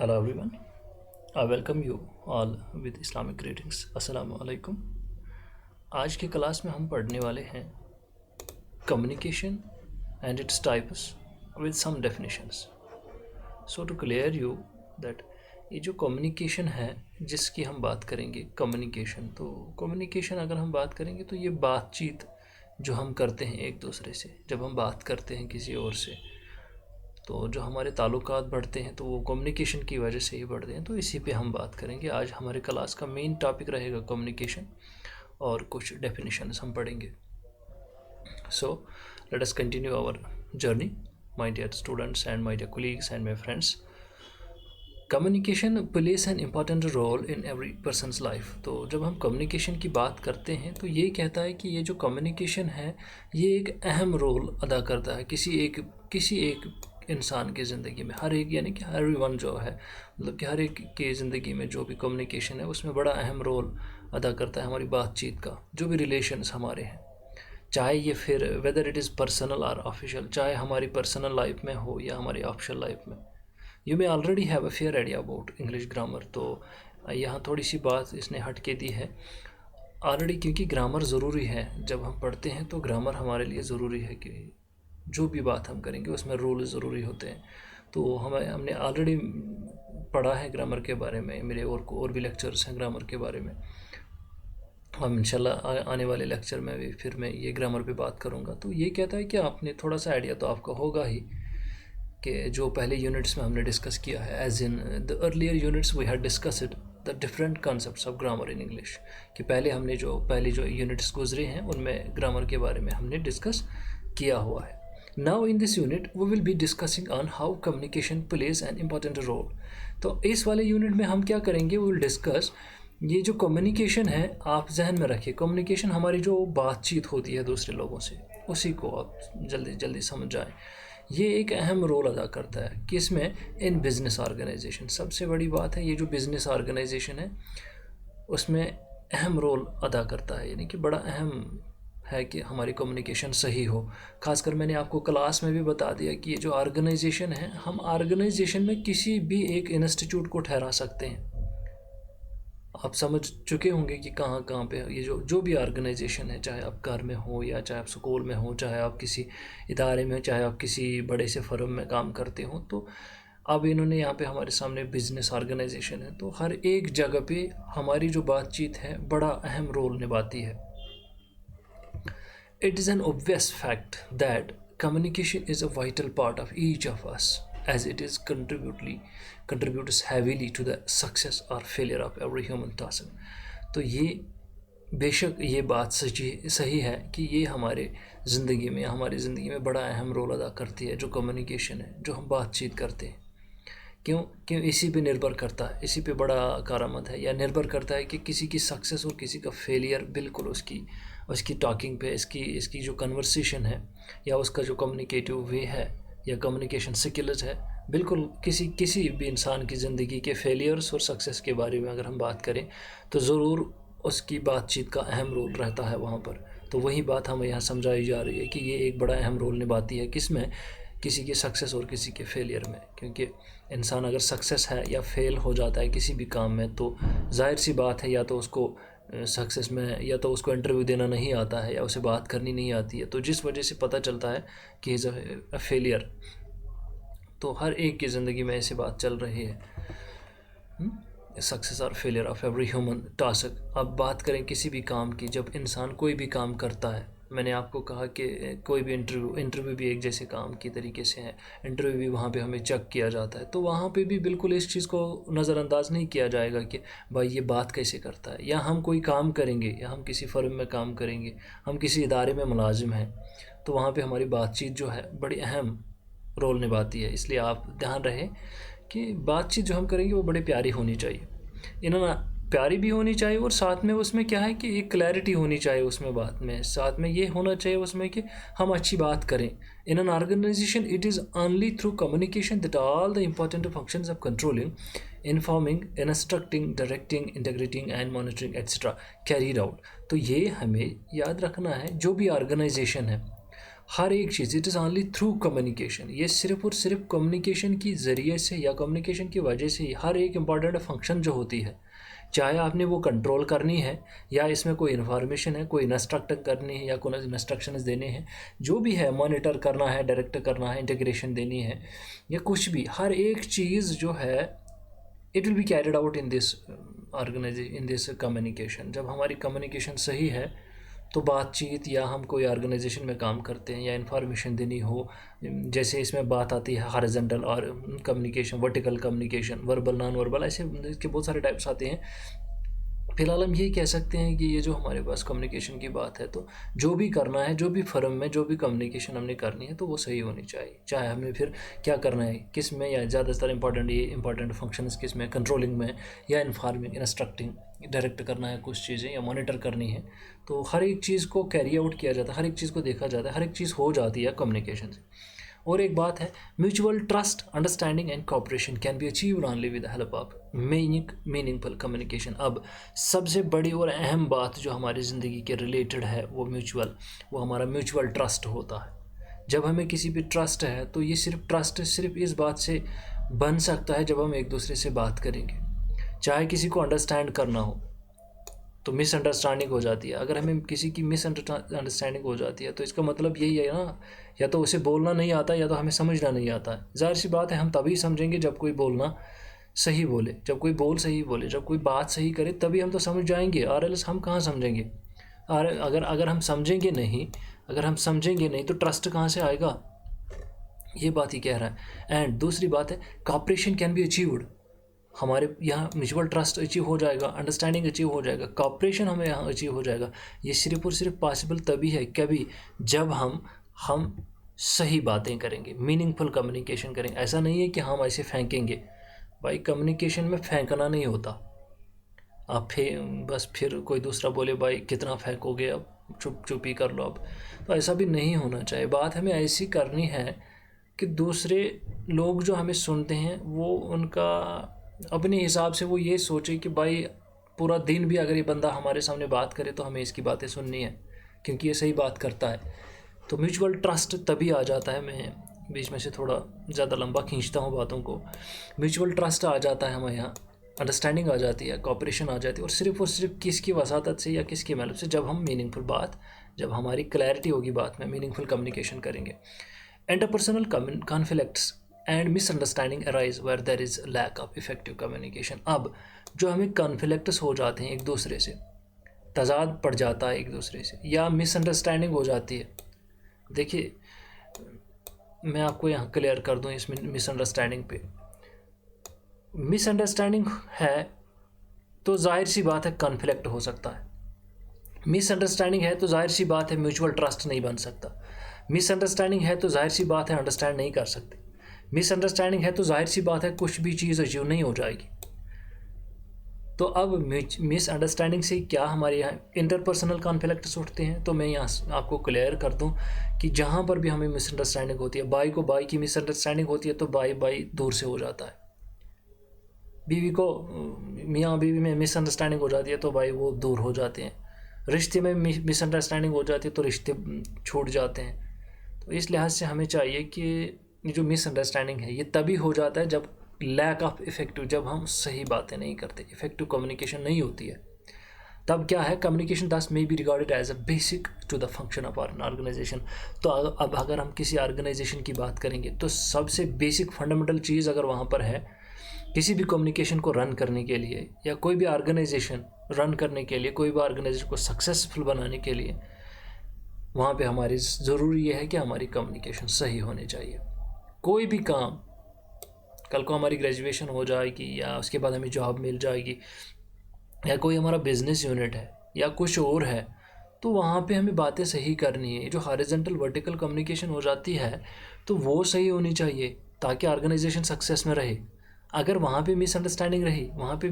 Hello everyone. I welcome you all with Islamic greetings. Assalamu alaikum. आज की class में हम पढ़ने वाले हैं communication and its types with some definitions. So to clear you that ये जो communication है जिसकी हम बात करेंगे communication, तो communication अगर हम बात करेंगे तो ये बातचीत जो हम करते हैं एक दूसरे से, जब हम बात करते हैं किसी और से, तो जो हमारे ताल्लुकात बढ़ते हैं तो वो कम्युनिकेशन की वजह से ही बढ़ते हैं। तो इसी पे हम बात करेंगे। आज हमारे क्लास का मेन टॉपिक रहेगा कम्युनिकेशन और कुछ डेफिनेशंस हम पढ़ेंगे। So let us continue our journey, my dear students and my dear colleagues and my friends. Communication plays an important role in every person's life. तो जब हम कम्युनिकेशन की बात करते हैं तो ये कहता है कि ये जो कम्युनिकेशन है ये एक अहम रोल अदा करता है किसी एक इंसान की ज़िंदगी में। हर एक, यानी कि हर वन जो है, मतलब कि हर एक की ज़िंदगी में जो भी कम्युनिकेशन है उसमें बड़ा अहम रोल अदा करता है हमारी बातचीत का। जो भी रिलेशंस हमारे हैं, चाहे ये फिर वेदर इट इज़ पर्सनल और ऑफिशियल, चाहे हमारी पर्सनल लाइफ में हो या हमारी ऑफिशियल लाइफ में। You may already have a fair idea about English grammar. तो यहाँ थोड़ी सी बात इसने हट के दी है ऑलरेडी, क्योंकि ग्रामर ज़रूरी है। जब हम पढ़ते हैं तो ग्रामर हमारे लिए ज़रूरी है कि जो भी बात हम करेंगे उसमें रूल ज़रूरी होते हैं। तो हमने ऑलरेडी पढ़ा है ग्रामर के बारे में। मेरे और भी लेक्चर्स हैं ग्रामर के बारे में। हम इंशाल्लाह आने वाले लेक्चर में भी फिर मैं ये ग्रामर पे बात करूँगा। तो ये कहता है कि आपने थोड़ा सा आइडिया तो आपका होगा ही कि जो पहले यूनिट्स में हमने डिस्कस किया है, as in the earlier units we had discussed the different concepts of grammar in English. कि पहले जो यूनिट्स गुजरे हैं उनमें ग्रामर के बारे में हमने डिस्कस किया हुआ है। Now in this unit we will be discussing on how communication plays an important role. तो इस वाले यूनिट में हम क्या करेंगे, we will discuss ये जो कम्युनिकेशन है। आप जहन में रखिए, कम्युनिकेशन हमारी जो बातचीत होती है दूसरे लोगों से, उसी को आप जल्दी जल्दी समझ जाएं। ये एक अहम रोल अदा करता है किसमें, इन बिज़नेस ऑर्गेनाइजेशन। सबसे बड़ी बात है ये जो बिज़नेस ऑर्गेनाइजेशन है उसमें अहम रोल अदा करता है, यानी कि बड़ा अहम है कि हमारी कम्युनिकेशन सही हो। खासकर मैंने आपको क्लास में भी बता दिया कि ये जो ऑर्गेनाइजेशन है, हम ऑर्गेनाइजेशन में किसी भी एक इंस्टीट्यूट को ठहरा सकते हैं। आप समझ चुके होंगे कि कहाँ कहाँ पे ये जो भी ऑर्गेनाइजेशन है, चाहे आप घर में हो या चाहे आप स्कूल में हो, चाहे आप किसी इदारे में, चाहे आप किसी बड़े से फर्म में काम करते हो। तो अब इन्होंने यहाँ पे हमारे सामने बिजनेस ऑर्गेनाइजेशन है, तो हर एक जगह पे हमारी जो बातचीत है बड़ा अहम रोल निभाती है। It is an obvious fact that communication is a vital part of each of us, as it is contributes heavily to the success or failure of every human task. तो ये बेशक ये बात सही है कि ये हमारी ज़िंदगी में बड़ा अहम रोल अदा करती है। जो कम्युनिकेशन है, जो हम बातचीत करते हैं, क्यों इसी पे निर्भर करता है, इसी पे बड़ा कारआमद है, या निर्भर करता है कि किसी की सक्सेस और किसी का फेलियर बिल्कुल उसकी टॉकिंग पे, इसकी जो कन्वर्सेशन है या उसका जो कम्युनिकेटिव वे है या कम्युनिकेशन स्किल्स है, बिल्कुल किसी भी इंसान की ज़िंदगी के फेलियर्स और सक्सेस के बारे में अगर हम बात करें तो ज़रूर उसकी बातचीत का अहम रोल रहता है वहाँ पर। तो वही बात हमें यहाँ समझाई जा रही है कि ये एक बड़ा अहम रोल निभाती है किसमें, किसी की सक्सेस और किसी के फेलियर में। क्योंकि इंसान अगर सक्सेस है या फेल हो जाता है किसी भी काम में, तो जाहिर सी बात है या तो उसको सक्सेस में, या तो उसको इंटरव्यू देना नहीं आता है, या उसे बात करनी नहीं आती है, तो जिस वजह से पता चलता है कि इज़ अ फेलियर। तो हर एक की ज़िंदगी में ऐसी बात चल रही है, सक्सेस और failure of every human task. अब बात करें किसी भी काम की, जब इंसान कोई भी काम करता है, मैंने आपको कहा कि कोई भी इंटरव्यू भी एक जैसे काम की तरीके से है। इंटरव्यू भी वहाँ पे हमें चेक किया जाता है, तो वहाँ पे भी बिल्कुल इस चीज़ को नज़रअंदाज नहीं किया जाएगा कि भाई ये बात कैसे करता है। या हम कोई काम करेंगे, या हम किसी फर्म में काम करेंगे, हम किसी इदारे में मुलाजिम हैं, तो वहाँ पे हमारी बातचीत जो है बड़ी अहम रोल निभाती है। इसलिए आप ध्यान रहे कि बातचीत जो हम करेंगे वो बड़ी प्यारी होनी चाहिए। इन्होंने प्यारी भी होनी चाहिए, और साथ में उसमें क्या है कि एक क्लैरिटी होनी चाहिए उसमें बात में। साथ में ये होना चाहिए उसमें कि हम अच्छी बात करें। In an organization it is only through communication that all the important functions of controlling, informing, instructing, directing, integrating and monitoring etcetera carried out. तो ये हमें याद रखना है, जो भी ऑर्गेनाइजेशन है हर एक चीज़, it is only through communication, ये सिर्फ और सिर्फ कम्युनिकेशन की ज़रिए से या कम्युनिकेशन की वजह से ही हर एक इम्पॉर्टेंट फंक्शन जो होती है, चाहे आपने वो कंट्रोल करनी है या इसमें कोई इन्फॉर्मेशन है, कोई इंस्ट्रक्ट करनी है या कोई इंस्ट्रक्शंस देने हैं, जो भी है, मॉनिटर करना है, डायरेक्ट करना है, इंटीग्रेशन देनी है या कुछ भी, हर एक चीज़ जो है it will be carried out in this in this communication. जब हमारी कम्युनिकेशन सही है तो बातचीत या हम कोई ऑर्गेनाइजेशन में काम करते हैं या इन्फॉर्मेशन देनी हो, जैसे इसमें बात आती है हॉरिजॉन्टल और communication, vertical communication, verbal, non verbal, ऐसे इसके बहुत सारे टाइप्स आते हैं। फिलहाल हम यही कह सकते हैं कि ये जो हमारे पास कम्युनिकेशन की बात है, तो जो भी करना है, जो भी फर्म में जो भी कम्युनिकेशन हमने करनी है तो वो सही होनी चाहिए, चाहे हमें फिर क्या करना है, किस में, या ज़्यादातर इंपॉर्टेंट फंक्शंस किस में, कंट्रोलिंग में या इन्फॉर्मिंग, इंस्ट्रक्टिंग, डायरेक्ट करना है कुछ चीज़ें या मॉनिटर करनी है, तो हर एक चीज़ को कैरी आउट किया जाता है, हर एक चीज़ को देखा जाता है, हर एक चीज़ हो जाती है कम्युनिकेशन से। और एक बात है, mutual trust, understanding and cooperation can be achieved only with the help of meaningful communication. अब सबसे बड़ी और अहम बात जो हमारी ज़िंदगी के रिलेटेड है वो हमारा म्यूचुअल ट्रस्ट होता है। जब हमें किसी पे ट्रस्ट है तो ये ट्रस्ट सिर्फ इस बात से बन सकता है जब हम एक दूसरे से बात करेंगे। चाहे किसी को अंडरस्टैंड करना हो तो मिसअंडरस्टैंडिंग हो जाती है, अगर हमें किसी की मिसअंडरस्टैंडिंग हो जाती है तो इसका मतलब यही है ना, या तो उसे बोलना नहीं आता या तो हमें समझना नहीं आता है। ज़ाहिर सी बात है, हम तभी समझेंगे जब कोई बोलना सही बोले, जब कोई सही बोले, जब कोई बात सही करे, तभी हम तो समझ जाएंगे, और एल्स हम कहाँ समझेंगे। और अगर हम समझेंगे नहीं तो ट्रस्ट कहाँ से आएगा, ये बात ही कह रहा है। एंड दूसरी बात है, कॉपरेशन कैन बी अचीव्ड, हमारे यहाँ म्यूचुअल ट्रस्ट अचीव हो जाएगा, अंडरस्टैंडिंग अचीव हो जाएगा, कॉपरेशन हमें यहाँ अचीव हो जाएगा। ये सिर्फ और सिर्फ पॉसिबल तभी है कभी जब हम सही बातें करेंगे, मीनिंगफुल कम्युनिकेशन करेंगे। ऐसा नहीं है कि हम ऐसे फेंकेंगे, भाई कम्युनिकेशन में फेंकना नहीं होता। आप बस फिर कोई दूसरा बोले भाई कितना फेंकोगे, अब चुप ही कर लो अब, तो ऐसा भी नहीं होना चाहिए। बात हमें ऐसी करनी है कि दूसरे लोग जो हमें सुनते हैं वो उनका अपने हिसाब से वो ये सोचे कि भाई पूरा दिन भी अगर ये बंदा हमारे सामने बात करे तो हमें इसकी बातें सुननी है क्योंकि ये सही बात करता है। तो म्यूचुअल ट्रस्ट तभी आ जाता है, मैं बीच में से थोड़ा ज़्यादा लंबा खींचता हूँ बातों को। म्यूचुअल ट्रस्ट आ जाता है हमारे यहाँ, अंडरस्टैंडिंग आ जाती है, कॉपरेशन आ जाती है, और सिर्फ किसकी वसातत से या किसकी मदद से, जब हम मीनिंगफुल बात, जब हमारी क्लैरिटी होगी बात में, मीनिंगफुल कम्युनिकेशन करेंगे। Interpersonal conflicts and misunderstanding arise where there is lack of effective communication. अब जो हमें कॉन्फ्लिक्ट्स हो जाते हैं, एक दूसरे से तजाद पड़ जाता है एक दूसरे से, या मिसअंडरस्टैंडिंग हो जाती है। देखिए मैं आपको यहाँ क्लियर कर दूँ इस मिसअंडरस्टैंडिंग पे। मिसअंडरस्टैंडिंग है तो जाहिर सी बात है कॉन्फ्लिक्ट हो सकता है, मिसअंडरस्टैंडिंग है तो जाहिर सी बात है म्यूचुअल ट्रस्ट नहीं बन सकता, मिसअंडरस्टैंडिंग है तो जाहिर सी बात है अंडरस्टैंड नहीं कर सकते, मिसअंडरस्टैंडिंग है तो जाहिर सी बात है कुछ भी चीज़ अचीव नहीं हो जाएगी। तो अब मिसअंडरस्टैंडिंग से क्या हमारे यहाँ इंटरपर्सनल कॉन्फ्लिक्ट्स उठते हैं। तो मैं यहाँ आपको क्लियर कर दूँ कि जहाँ पर भी हमें मिसअंडरस्टैंडिंग होती है, बाई को बाई की मिसअंडरस्टैंडिंग होती है तो बाई दूर से हो जाता है, बीवी को मियाँ बीवी में मिसअंडरस्टैंडिंग हो जाती है तो भाई वो दूर हो जाते हैं, रिश्ते में मिसअंडरस्टैंडिंग हो जाती है तो रिश्ते छूट जाते हैं। तो इस लिहाज से हमें चाहिए कि जो मिसअंडरस्टैंडिंग है ये तभी हो जाता है जब लैक ऑफ इफेक्टिव, जब हम सही बातें नहीं करते, इफेक्टिव कम्युनिकेशन नहीं होती है। तब क्या है, communication thus may be regarded as a basic to the function of our organization. तो अब अगर हम किसी ऑर्गेनाइजेशन की बात करेंगे तो सबसे बेसिक फंडामेंटल चीज़ अगर वहाँ पर है किसी भी कम्युनिकेशन को रन करने के लिए या कोई भी ऑर्गेनाइजेशन रन करने के लिए, कोई भी ऑर्गेनाइजेशन को सक्सेसफुल बनाने के लिए, वहाँ पे हमारी ज़रूरी ये है कि हमारी कम्युनिकेशन सही होनी चाहिए। कोई भी काम, कल को हमारी ग्रेजुएशन हो जाएगी या उसके बाद हमें जॉब मिल जाएगी या कोई हमारा बिजनेस यूनिट है या कुछ और है, तो वहाँ पे हमें बातें सही करनी है। जो हॉरिजॉन्टल वर्टिकल कम्युनिकेशन हो जाती है तो वो सही होनी चाहिए ताकि ऑर्गेनाइजेशन सक्सेस में रहे। अगर वहाँ पे मिसअंडरस्टैंडिंग रही, वहाँ पे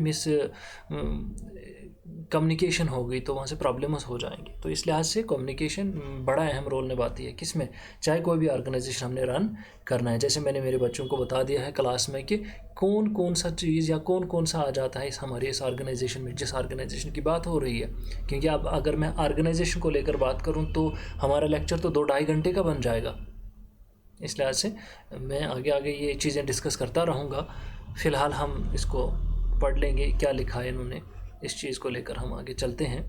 कम्युनिकेशन हो गई तो वहाँ से प्रॉब्लम्स हो जाएंगे। तो इस लिहाज से कम्युनिकेशन बड़ा अहम रोल निभाती है किसमें, चाहे कोई भी ऑर्गेनाइजेशन हमने रन करना है। जैसे मैंने मेरे बच्चों को बता दिया है क्लास में कि कौन कौन सा चीज़ या कौन कौन सा आ जाता है इस ऑर्गेनाइजेशन में, जिस ऑर्गेनाइजेशन की बात हो रही है। क्योंकि अब अगर मैं ऑर्गेनाइजेशन को लेकर बात करूँ तो हमारा लेक्चर तो 2-2.5 घंटे का बन जाएगा। इस लिहाज से मैं आगे आगे ये चीज़ें डिस्कस करता रहूँगा। फ़िलहाल हम इसको पढ़ लेंगे क्या लिखा है इन्होंने, इस चीज़ को लेकर हम आगे चलते हैं।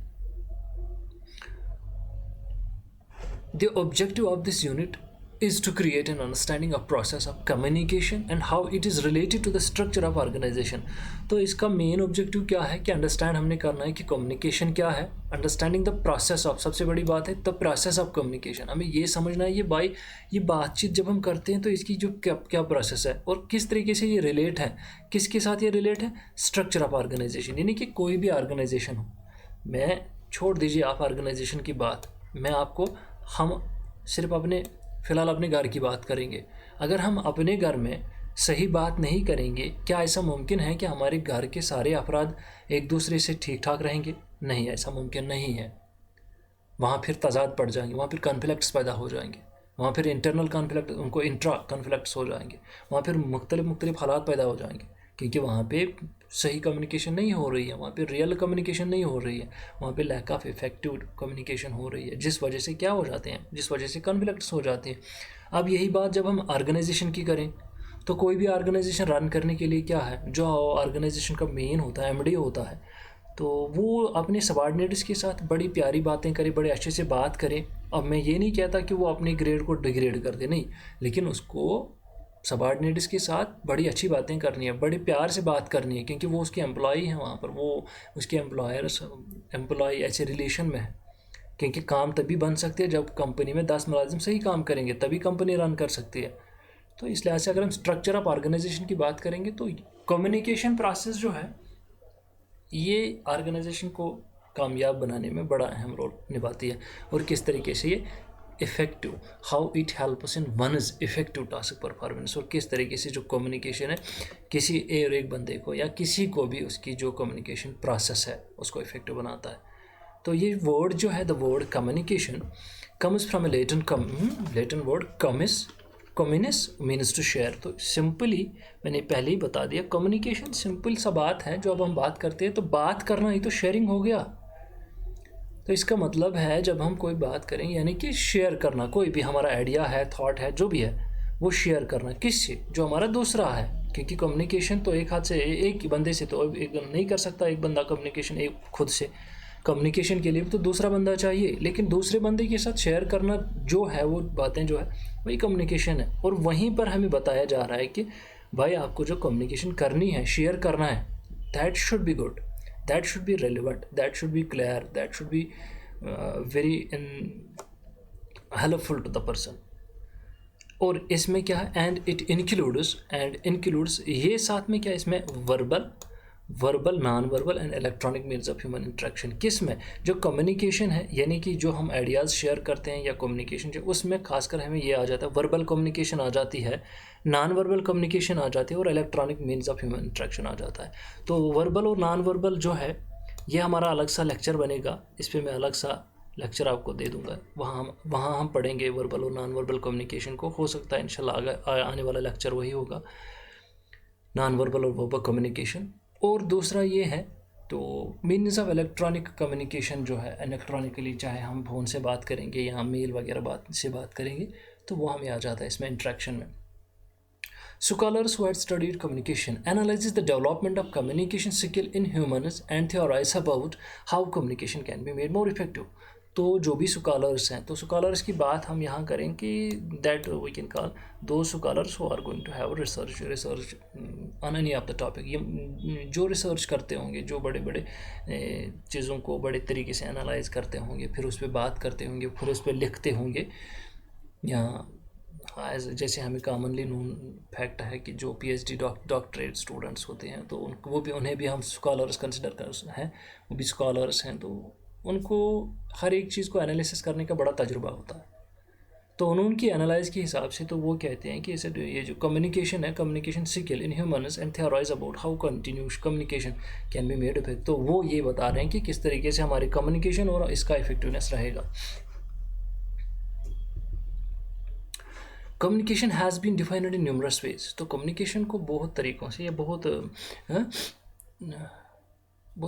The objective of this unit is to create an understanding of process of communication and how it is related to the structure of organization। तो इसका मेन ऑब्जेक्टिव क्या है कि अंडरस्टैंड हमने करना है कि कम्युनिकेशन क्या है, अंडरस्टैंडिंग द प्रोसेस ऑफ, सबसे बड़ी बात है द प्रोसेस ऑफ कम्युनिकेशन। हमें ये समझना है ये बातचीत जब हम करते हैं तो इसकी जो क्या प्रोसेस है और किस तरीके से ये रिलेट है, किसके साथ ये रिलेट है, स्ट्रक्चर ऑफ ऑर्गेनाइजेशन। यानी कि कोई भी ऑर्गेनाइजेशन हो, मैं छोड़ दीजिए आप ऑर्गेनाइजेशन की बात, हम सिर्फ फ़िलहाल अपने घर की बात करेंगे। अगर हम अपने घर में सही बात नहीं करेंगे, क्या ऐसा मुमकिन है कि हमारे घर के सारे अफराद एक दूसरे से ठीक ठाक रहेंगे? नहीं, ऐसा मुमकिन नहीं है। वहाँ फिर तज़ाद पड़ जाएंगे, वहाँ फिर कॉन्फ्लिक्ट्स पैदा हो जाएंगे, वहाँ फिर इंटरनल कॉन्फ्लिक्ट, उनको इंट्रा कॉन्फ्लिक्ट्स हो जाएंगे, वहाँ फिर मुख्तलिफ हालात पैदा हो जाएंगे। क्योंकि वहाँ पे सही कम्युनिकेशन नहीं हो रही है, वहाँ पे रियल कम्युनिकेशन नहीं हो रही है, वहाँ पे लैक ऑफ इफेक्टिव कम्युनिकेशन हो रही है, जिस वजह से क्या हो जाते हैं, जिस वजह से कॉन्फ्लिक्ट्स हो जाते हैं। अब यही बात जब हम ऑर्गेनाइजेशन की करें तो कोई भी ऑर्गेनाइजेशन रन करने के लिए क्या है, जो ऑर्गेनाइजेशन का मेन होता है, एमडी होता है, तो वो अपने सबॉर्डिनेट्स के साथ बड़ी प्यारी बातें करे, बड़े अच्छे से बात करे। अब मैं ये नहीं कहता कि वो अपने ग्रेड को डिग्रेड कर दे, नहीं, लेकिन उसको सबॉर्डिनेट्स के साथ बड़ी अच्छी बातें करनी है, बड़े प्यार से बात करनी है, क्योंकि वो उसके एम्प्लॉई हैं, वहाँ पर वो उसके एम्प्लॉय ऐसे रिलेशन में है। क्योंकि काम तभी बन सकते हैं जब कंपनी में 10 मुलाजिम सही काम करेंगे, तभी कंपनी रन कर सकती है। तो इस लिहाज से अगर हम स्ट्रक्चर ऑफ ऑर्गेनाइजेशन की बात करेंगे तो कम्युनिकेशन प्रोसेस जो है ये ऑर्गेनाइजेशन को कामयाब बनाने में बड़ा अहम रोल निभाती है। और किस तरीके से ये effective, how it helps in one is effective task performance, और किस तरीके से जो कम्युनिकेशन है किसी एक बंदे को या किसी को भी उसकी जो कम्युनिकेशन प्रोसेस है उसको इफ़ेक्टिव बनाता है। तो ये वर्ड जो है, the word communication comes from a Latin word communis means to share. तो सिंपली मैंने पहले ही बता दिया, कम्युनिकेशन सिंपल सा बात है, जो अब हम बात करते हैं तो बात करना ही तो शेयरिंग हो गया। तो इसका मतलब है जब हम कोई बात करें यानी कि शेयर करना, कोई भी हमारा आइडिया है, थॉट है, जो भी है वो शेयर करना किससे, जो हमारा दूसरा है। क्योंकि कम्युनिकेशन तो एक हाथ से, एक बंदे से तो एक नहीं कर सकता एक बंदा कम्युनिकेशन एक खुद से। कम्युनिकेशन के लिए तो दूसरा बंदा चाहिए, लेकिन दूसरे बंदे के साथ शेयर करना जो है, वो बातें जो है वही कम्युनिकेशन है। और वहीं पर हमें बताया जा रहा है कि भाई आपको जो कम्युनिकेशन करनी है, शेयर करना है, that should be good, that should be relevant, that should be clear, that should be very helpful to the person। और इसमें क्या है, and it includes ये साथ में क्या, इसमें verbal non verbal and electronic means of human interaction. किस में, जो कम्युनिकेशन है यानी कि जो हम आइडियाज़ शेयर करते हैं या कम्युनिकेशन जो, उसमें खासकर हमें ये आ जाता है, वर्बल कम्युनिकेशन आ जाती है, नॉन वर्बल कम्युनिकेशन आ जाती है, और electronic means of human interaction आ जाता है। तो वर्बल और नॉन वर्बल जो है ये हमारा अलग सा लेक्चर बनेगा, इस पर मैं अलग सा लेक्चर आपको दे दूंगा, वहाँ हम पढ़ेंगे वर्बल और नॉन वर्बल कम्युनिकेशन को। हो सकता है इंशाल्लाह आने वाला लेक्चर वही होगा, नॉन वर्बल और वर्बल कम्युनिकेशन। और दूसरा ये है तो मीन्स ऑफ इलेक्ट्रॉनिक कम्युनिकेशन जो है, इलेक्ट्रॉनिकली चाहे हम फ़ोन से बात करेंगे या मेल वगैरह से बात करेंगे, तो वो हमें आ जाता है इसमें इंट्रैक्शन में। Scholars who had studied communication analyzes the development of communication skill in humans and theorize about how communication can be made more effective। तो जो भी स्कॉलर्स हैं, तो स्कॉलर्स की बात हम यहाँ करें कि that we can call two scholars who are going to have research on any of the topic. ये जो रिसर्च करते होंगे, जो बड़े बड़े चीज़ों को बड़े तरीके से एनालाइज करते होंगे, फिर उस पर बात करते होंगे, फिर उस पर लिखते होंगे। यहाँ जैसे हमें कॉमनली नोन फैक्ट है कि जो PhD डॉक्टरेट स्टूडेंट्स होते हैं तो उन्हें भी हम स्कॉलर्स कंसिडर कर हैं, वो भी स्कॉलर्स हैं, तो उनको हर एक चीज़ को एनालिसिस करने का बड़ा तजुर्बा होता है। तो उनकी एनालाइज के हिसाब से तो वो कहते हैं कि इसे ये जो कम्युनिकेशन है, communication skill in humans and theorise about how continuous communication can be made effect. तो वो ये बता रहे हैं कि किस तरीके से हमारी कम्युनिकेशन और इसका इफेक्टिवनेस रहेगा। Communication has been defined in numerous ways. तो कम्युनिकेशन को बहुत तरीक़ों से या बहुत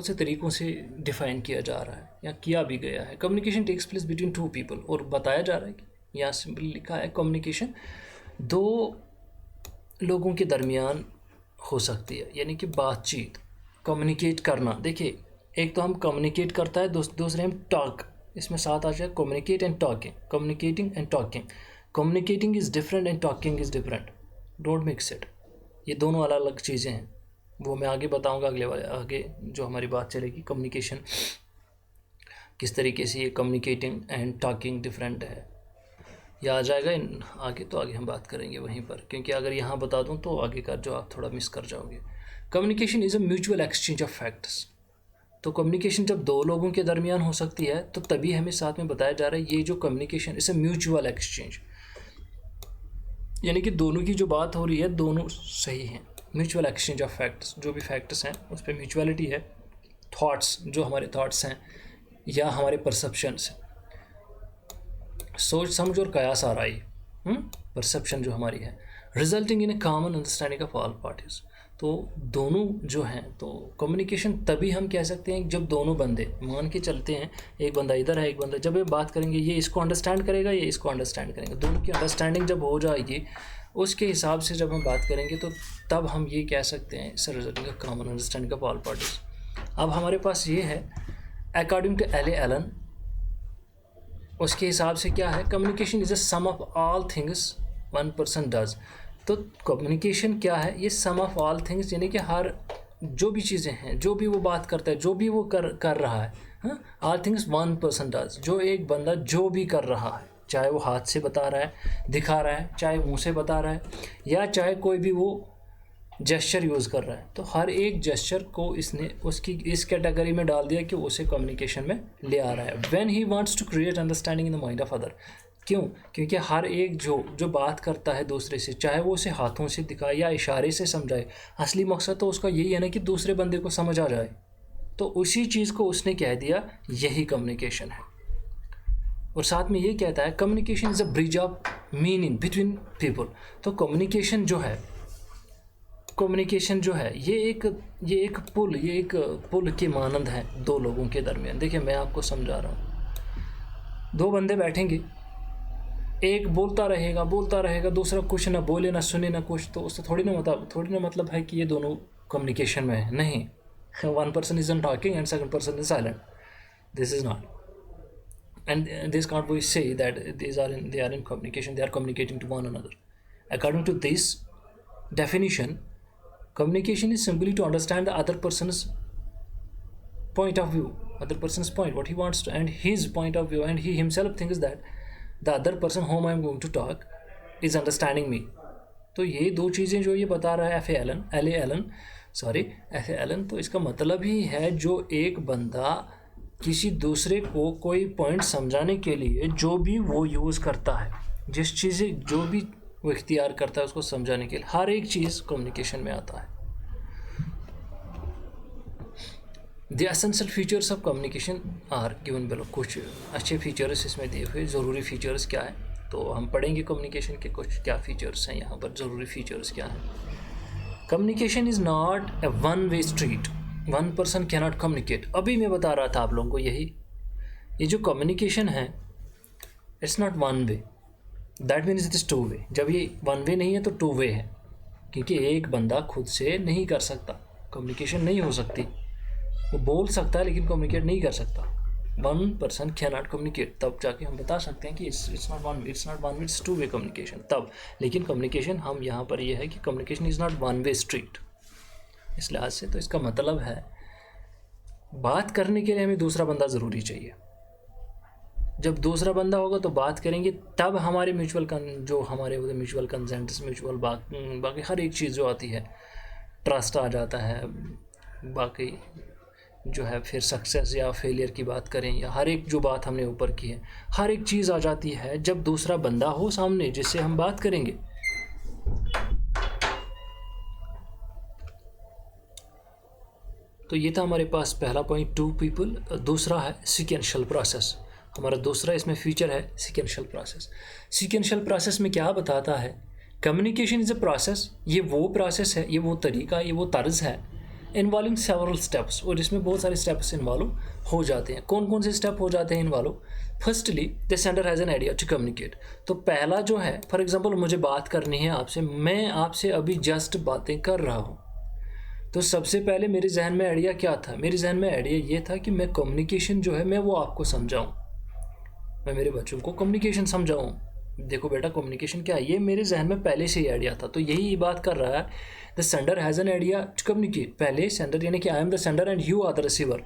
से तरीक़ों से डिफ़ाइन किया जा रहा है या किया भी गया है। Communication takes place between two people, और बताया जा रहा है कि यहाँ सिंपली लिखा है कम्युनिकेशन दो लोगों के दरमियान हो सकती है, यानी कि बातचीत, कम्युनिकेट करना। देखिए, एक तो हम कम्युनिकेट करता है, दूसरे हम टॉक, इसमें साथ आ जाए communicate and talking, communicating and talking. Communicating is different and talking is different, don't mix it. ये दोनों अलग अलग चीज़ें हैं, वो मैं आगे बताऊंगा आगे जो हमारी बात चलेगी। कम्युनिकेशन किस तरीके से ये कम्युनिकेटिंग एंड टॉकिंग डिफरेंट है, यह आ जाएगा आगे, तो आगे हम बात करेंगे वहीं पर, क्योंकि अगर यहाँ बता दूँ तो आगे का जो आप थोड़ा मिस कर जाओगे। Communication is a mutual exchange of facts. तो कम्युनिकेशन जब दो लोगों के दरमियान हो सकती है तो तभी हमें साथ में बताया जा रहा है ये जो communication is a mutual exchange, यानी कि दोनों की जो बात हो रही है दोनों सही हैं। म्यूचुअल एक्सचेंज ऑफ फैक्ट्स, जो भी फैक्ट्स हैं उस पर म्यूचुअलिटी है। थॉट्स, जो हमारे थॉट्स हैं या हमारे परसेप्शंस हैं, सोच समझ और कयास आराई, परसेप्शन जो हमारी है, resulting in A common understanding of all parties. तो दोनों जो हैं, तो कम्युनिकेशन तभी हम कह सकते हैं जब दोनों बंदे, मान के चलते हैं एक बंदा इधर है एक बंदा, जब ये बात करेंगे ये इसको अंडरस्टैंड करेगा, ये इसको अंडरस्टैंड करेंगे, दोनों की अंडरस्टैंडिंग जब हो जाएगी उसके हिसाब से जब हम बात करेंगे तो तब हम ये कह सकते हैं sir resulting common understanding of all parties. अब हमारे पास ये है अकॉर्डिंग टू एले एलन, उसके हिसाब से क्या है, communication is a sum of all things one person does. तो कम्युनिकेशन क्या है, ये सम ऑफ ऑल थिंग्स, यानी कि हर जो भी चीज़ें हैं, जो भी वो बात करता है, जो भी वो कर रहा है, all things one person does, जो एक बंदा जो भी कर रहा है, चाहे वो हाथ से बता रहा है, दिखा रहा है, चाहे मुंह से बता रहा है, या चाहे कोई भी वो जेस्चर यूज़ कर रहा है, तो हर एक जेस्चर को इसने उसकी इस कैटेगरी में डाल दिया कि उसे कम्युनिकेशन में ले आ रहा है। When he wants to create understanding in the mind of other. क्यों? क्योंकि हर एक जो बात करता है दूसरे से, चाहे वो उसे हाथों से दिखाए या इशारे से समझाए, असली मकसद तो उसका यही है ना कि दूसरे बंदे को समझ आ जाए। तो उसी चीज़ को उसने कह दिया यही कम्युनिकेशन है। और साथ में ये कहता है communication is a bridge of meaning between people. तो कम्युनिकेशन जो है ये एक पुल के मानंद है दो लोगों के दरमियान। देखिए, मैं आपको समझा रहा हूँ, दो बंदे बैठेंगे, एक बोलता रहेगा, दूसरा कुछ ना बोले ना सुने ना कुछ, तो उससे थोड़ी ना मतलब है कि ये दोनों कम्युनिकेशन में है। नहीं, one person is talking and second person is silent, this is not, and this can't we say that they are in communication, they are communicating to one another. According to this definition, communication is simply to understand the other person's point of view, what he wants to, and his point of view, and he himself thinks that the other person whom I am going to talk is understanding me. तो ये दो चीज़ें जो ये बता रहा है F A Elon, तो इसका मतलब ही है जो एक बंदा किसी दूसरे को कोई पॉइंट समझाने के लिए जो भी वो यूज़ करता है, जिस चीज़ें जो भी वो इख्तियार करता है उसको समझाने के लिए, हर एक चीज़ कम्युनिकेशन में आता है। The essential features of communication are given below. कुछ अच्छे फीचर्स इसमें दिए हुए, ज़रूरी फीचर्स क्या है, तो हम पढ़ेंगे कम्युनिकेशन के कुछ क्या फीचर्स हैं यहाँ पर, ज़रूरी फीचर्स क्या हैं। Communication is not a one way street, one person can not communicate. अभी मैं बता रहा था आप लोगों को ये जो कम्युनिकेशन है it's not one way, that means it is two way. जब ये वन वे नहीं है तो टू वे है, क्योंकि एक बंदा खुद से नहीं कर सकता, कम्युनिकेशन नहीं हो सकती। वो बोल सकता है लेकिन कम्युनिकेट नहीं कर सकता। One person can not communicate, तब जाके हम बता सकते हैं कि it's not one way, it's two way communication तब। लेकिन कम्युनिकेशन हम यहाँ पर ये है कि communication is not one way street, इस लिहाज से। तो इसका मतलब है बात करने के लिए हमें दूसरा बंदा ज़रूरी चाहिए। जब दूसरा बंदा होगा तो बात करेंगे, तब हमारे म्यूचुअल कंसेंट, म्यूचुअल बाकी हर एक चीज़ जो आती है, ट्रस्ट आ जाता है, बाकी जो है, फिर सक्सेस या फेलियर की बात करें, या हर एक जो बात हमने ऊपर की है, हर एक चीज़ आ जाती है जब दूसरा बंदा हो सामने जिससे हम बात करेंगे। तो ये था हमारे पास पहला पॉइंट, टू पीपल। दूसरा है सीक्वेंशियल प्रोसेस। हमारा दूसरा इसमें फीचर है सीक्वेंशियल प्रोसेस। सीक्वेंशियल प्रोसेस में क्या बताता है? Communication is a process. ये वो प्रोसेस है, ये वो तरीका, ये वो तर्ज है इन्वॉल्विंग सेवरल स्टेप्स, और इसमें बहुत सारे स्टेप्स इन्वॉल्व हो जाते हैं। कौन कौन से स्टेप हो जाते हैं involve? Firstly the sender has an idea to communicate. तो पहला जो है, फॉर एग्जांपल मुझे बात करनी है आपसे, मैं आपसे अभी जस्ट बातें कर रहा हूँ, तो सबसे पहले मेरे जहन में आइडिया क्या था? मेरे जहन में आइडिया ये था कि मैं कम्युनिकेशन जो है मैं वो आपको समझाऊँ, मैं मेरे बच्चों को कम्युनिकेशन समझाऊँ। देखो बेटा, कम्युनिकेशन क्या है, ये मेरे जहन में पहले से ही आइडिया था। तो यही बात कर रहा है, the sender has an idea to communicate. पहले सेंडर यानी कि I am the sender and you are the receiver.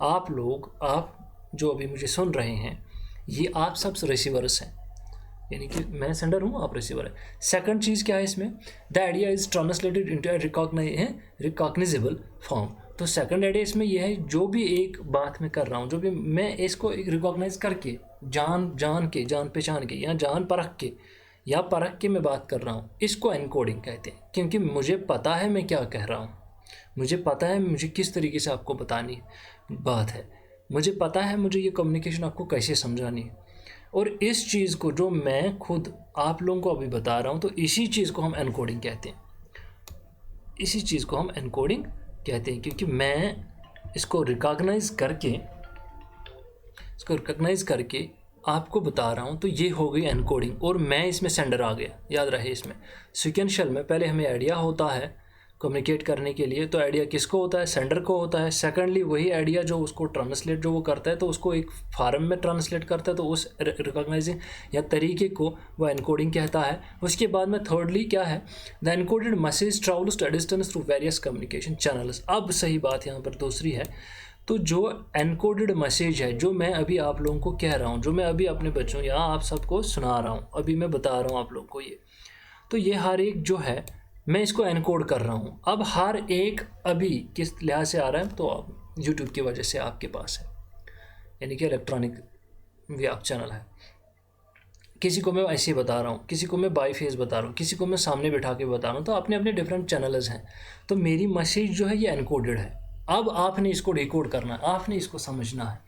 आप लोग, आप जो अभी मुझे सुन रहे हैं, ये आप सब रिसीवर्स हैं, यानी कि मैं सेंडर हूँ, आप रिसीवर है। सेकंड चीज़ क्या है इसमें? The idea is translated into A recognisable form. तो सेकंड आइडिया इसमें यह है, जो भी एक बात मैं कर रहा हूँ, जो भी मैं इसको एक रिकॉग्नाइज करके, जान पहचान के, या जान परख के, या परख के मैं बात कर रहा हूँ, इसको एनकोडिंग कहते हैं। क्योंकि मुझे पता है मैं क्या कह रहा हूँ, मुझे पता है मुझे किस तरीके से आपको बतानी बात है, मुझे पता है मुझे ये कम्युनिकेशन आपको कैसे समझानी है। और इस चीज़ को जो मैं खुद आप लोगों को अभी बता रहा हूँ, तो इसी चीज़ को हम एनकोडिंग कहते हैं। इसी चीज़ को हम एनकोडिंग कहते हैं, क्योंकि मैं इसको रिकॉग्नाइज करके आपको बता रहा हूँ, तो ये हो गई एनकोडिंग, और मैं इसमें सेंडर आ गया। याद रहे, इसमें सीक्वेंशियल में पहले हमें आइडिया होता है कम्युनिकेट करने के लिए, तो आइडिया किसको होता है? सेंडर को होता है। सेकंडली वही आइडिया जो उसको ट्रांसलेट जो वो करता है, तो उसको एक फार्म में ट्रांसलेट करता है, तो उस रिकॉग्नाइजिंग या तरीके को वो एनकोडिंग कहता है। उसके बाद में थर्डली क्या है? The encoded message travels at distance through various communication channels. अब सही बात यहाँ पर दूसरी है, तो जो एनकोडेड मैसेज है, जो मैं अभी आप लोगों को कह रहा हूँ, जो मैं अभी अपने बच्चों या आप सबको सुना रहा हूँ, अभी मैं बता रहा हूँ आप लोगों को ये, तो ये हर एक जो है मैं इसको एनकोड कर रहा हूँ। अब हर एक अभी किस लिहाज से आ रहा है, तो यूट्यूब की वजह से आपके पास है, यानी कि इलेक्ट्रॉनिक व्याप चैनल है। किसी को मैं ऐसे बता रहा हूँ, किसी को मैं बाई फेस बता रहा हूँ, किसी को मैं सामने बैठा के बता रहा हूँ, तो अपने अपने डिफरेंट चैनल्स हैं। तो मेरी मैसेज जो है ये एनकोडेड है। अब आपने इसको डिकोड करना है, आपने इसको समझना है।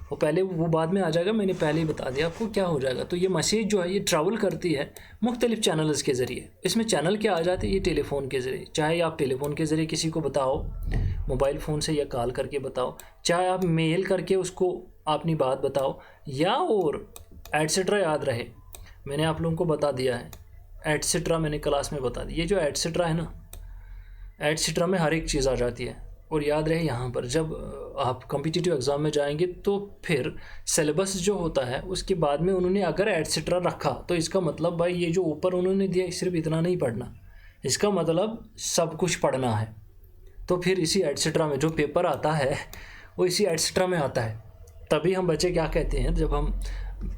वो पहले वो बाद में आ जाएगा, मैंने पहले ही बता दिया आपको क्या हो जाएगा। तो ये मैसेज जो है ये ट्रैवल करती है मुख्तलिफ चैनल्स के ज़रिए। इसमें चैनल क्या आ जाते हैं? ये टेलीफोन के ज़रिए, चाहे आप टेलीफोन के ज़रिए किसी को बताओ, मोबाइल फ़ोन से या कॉल करके बताओ, चाहे आप मेल करके उसको अपनी बात बताओ, या और एटसेट्रा। याद रहे, मैंने आप लोगों को बता दिया है एटसेट्रा, मैंने क्लास में बता दी। ये जो एटसेट्रा है ना, एटसेट्रा में हर एक चीज़ आ जाती है। और याद रहे, यहाँ पर जब आप कॉम्पिटिटिव एग्ज़ाम में जाएंगे, तो फिर सिलेबस जो होता है उसके बाद में उन्होंने अगर एटसेट्रा रखा, तो इसका मतलब भाई ये जो ऊपर उन्होंने दिया सिर्फ इतना नहीं पढ़ना, इसका मतलब सब कुछ पढ़ना है। तो फिर इसी एटसेट्रा में जो पेपर आता है वो इसी एटसेट्रा में आता है। तभी हम बच्चे क्या कहते हैं, जब हम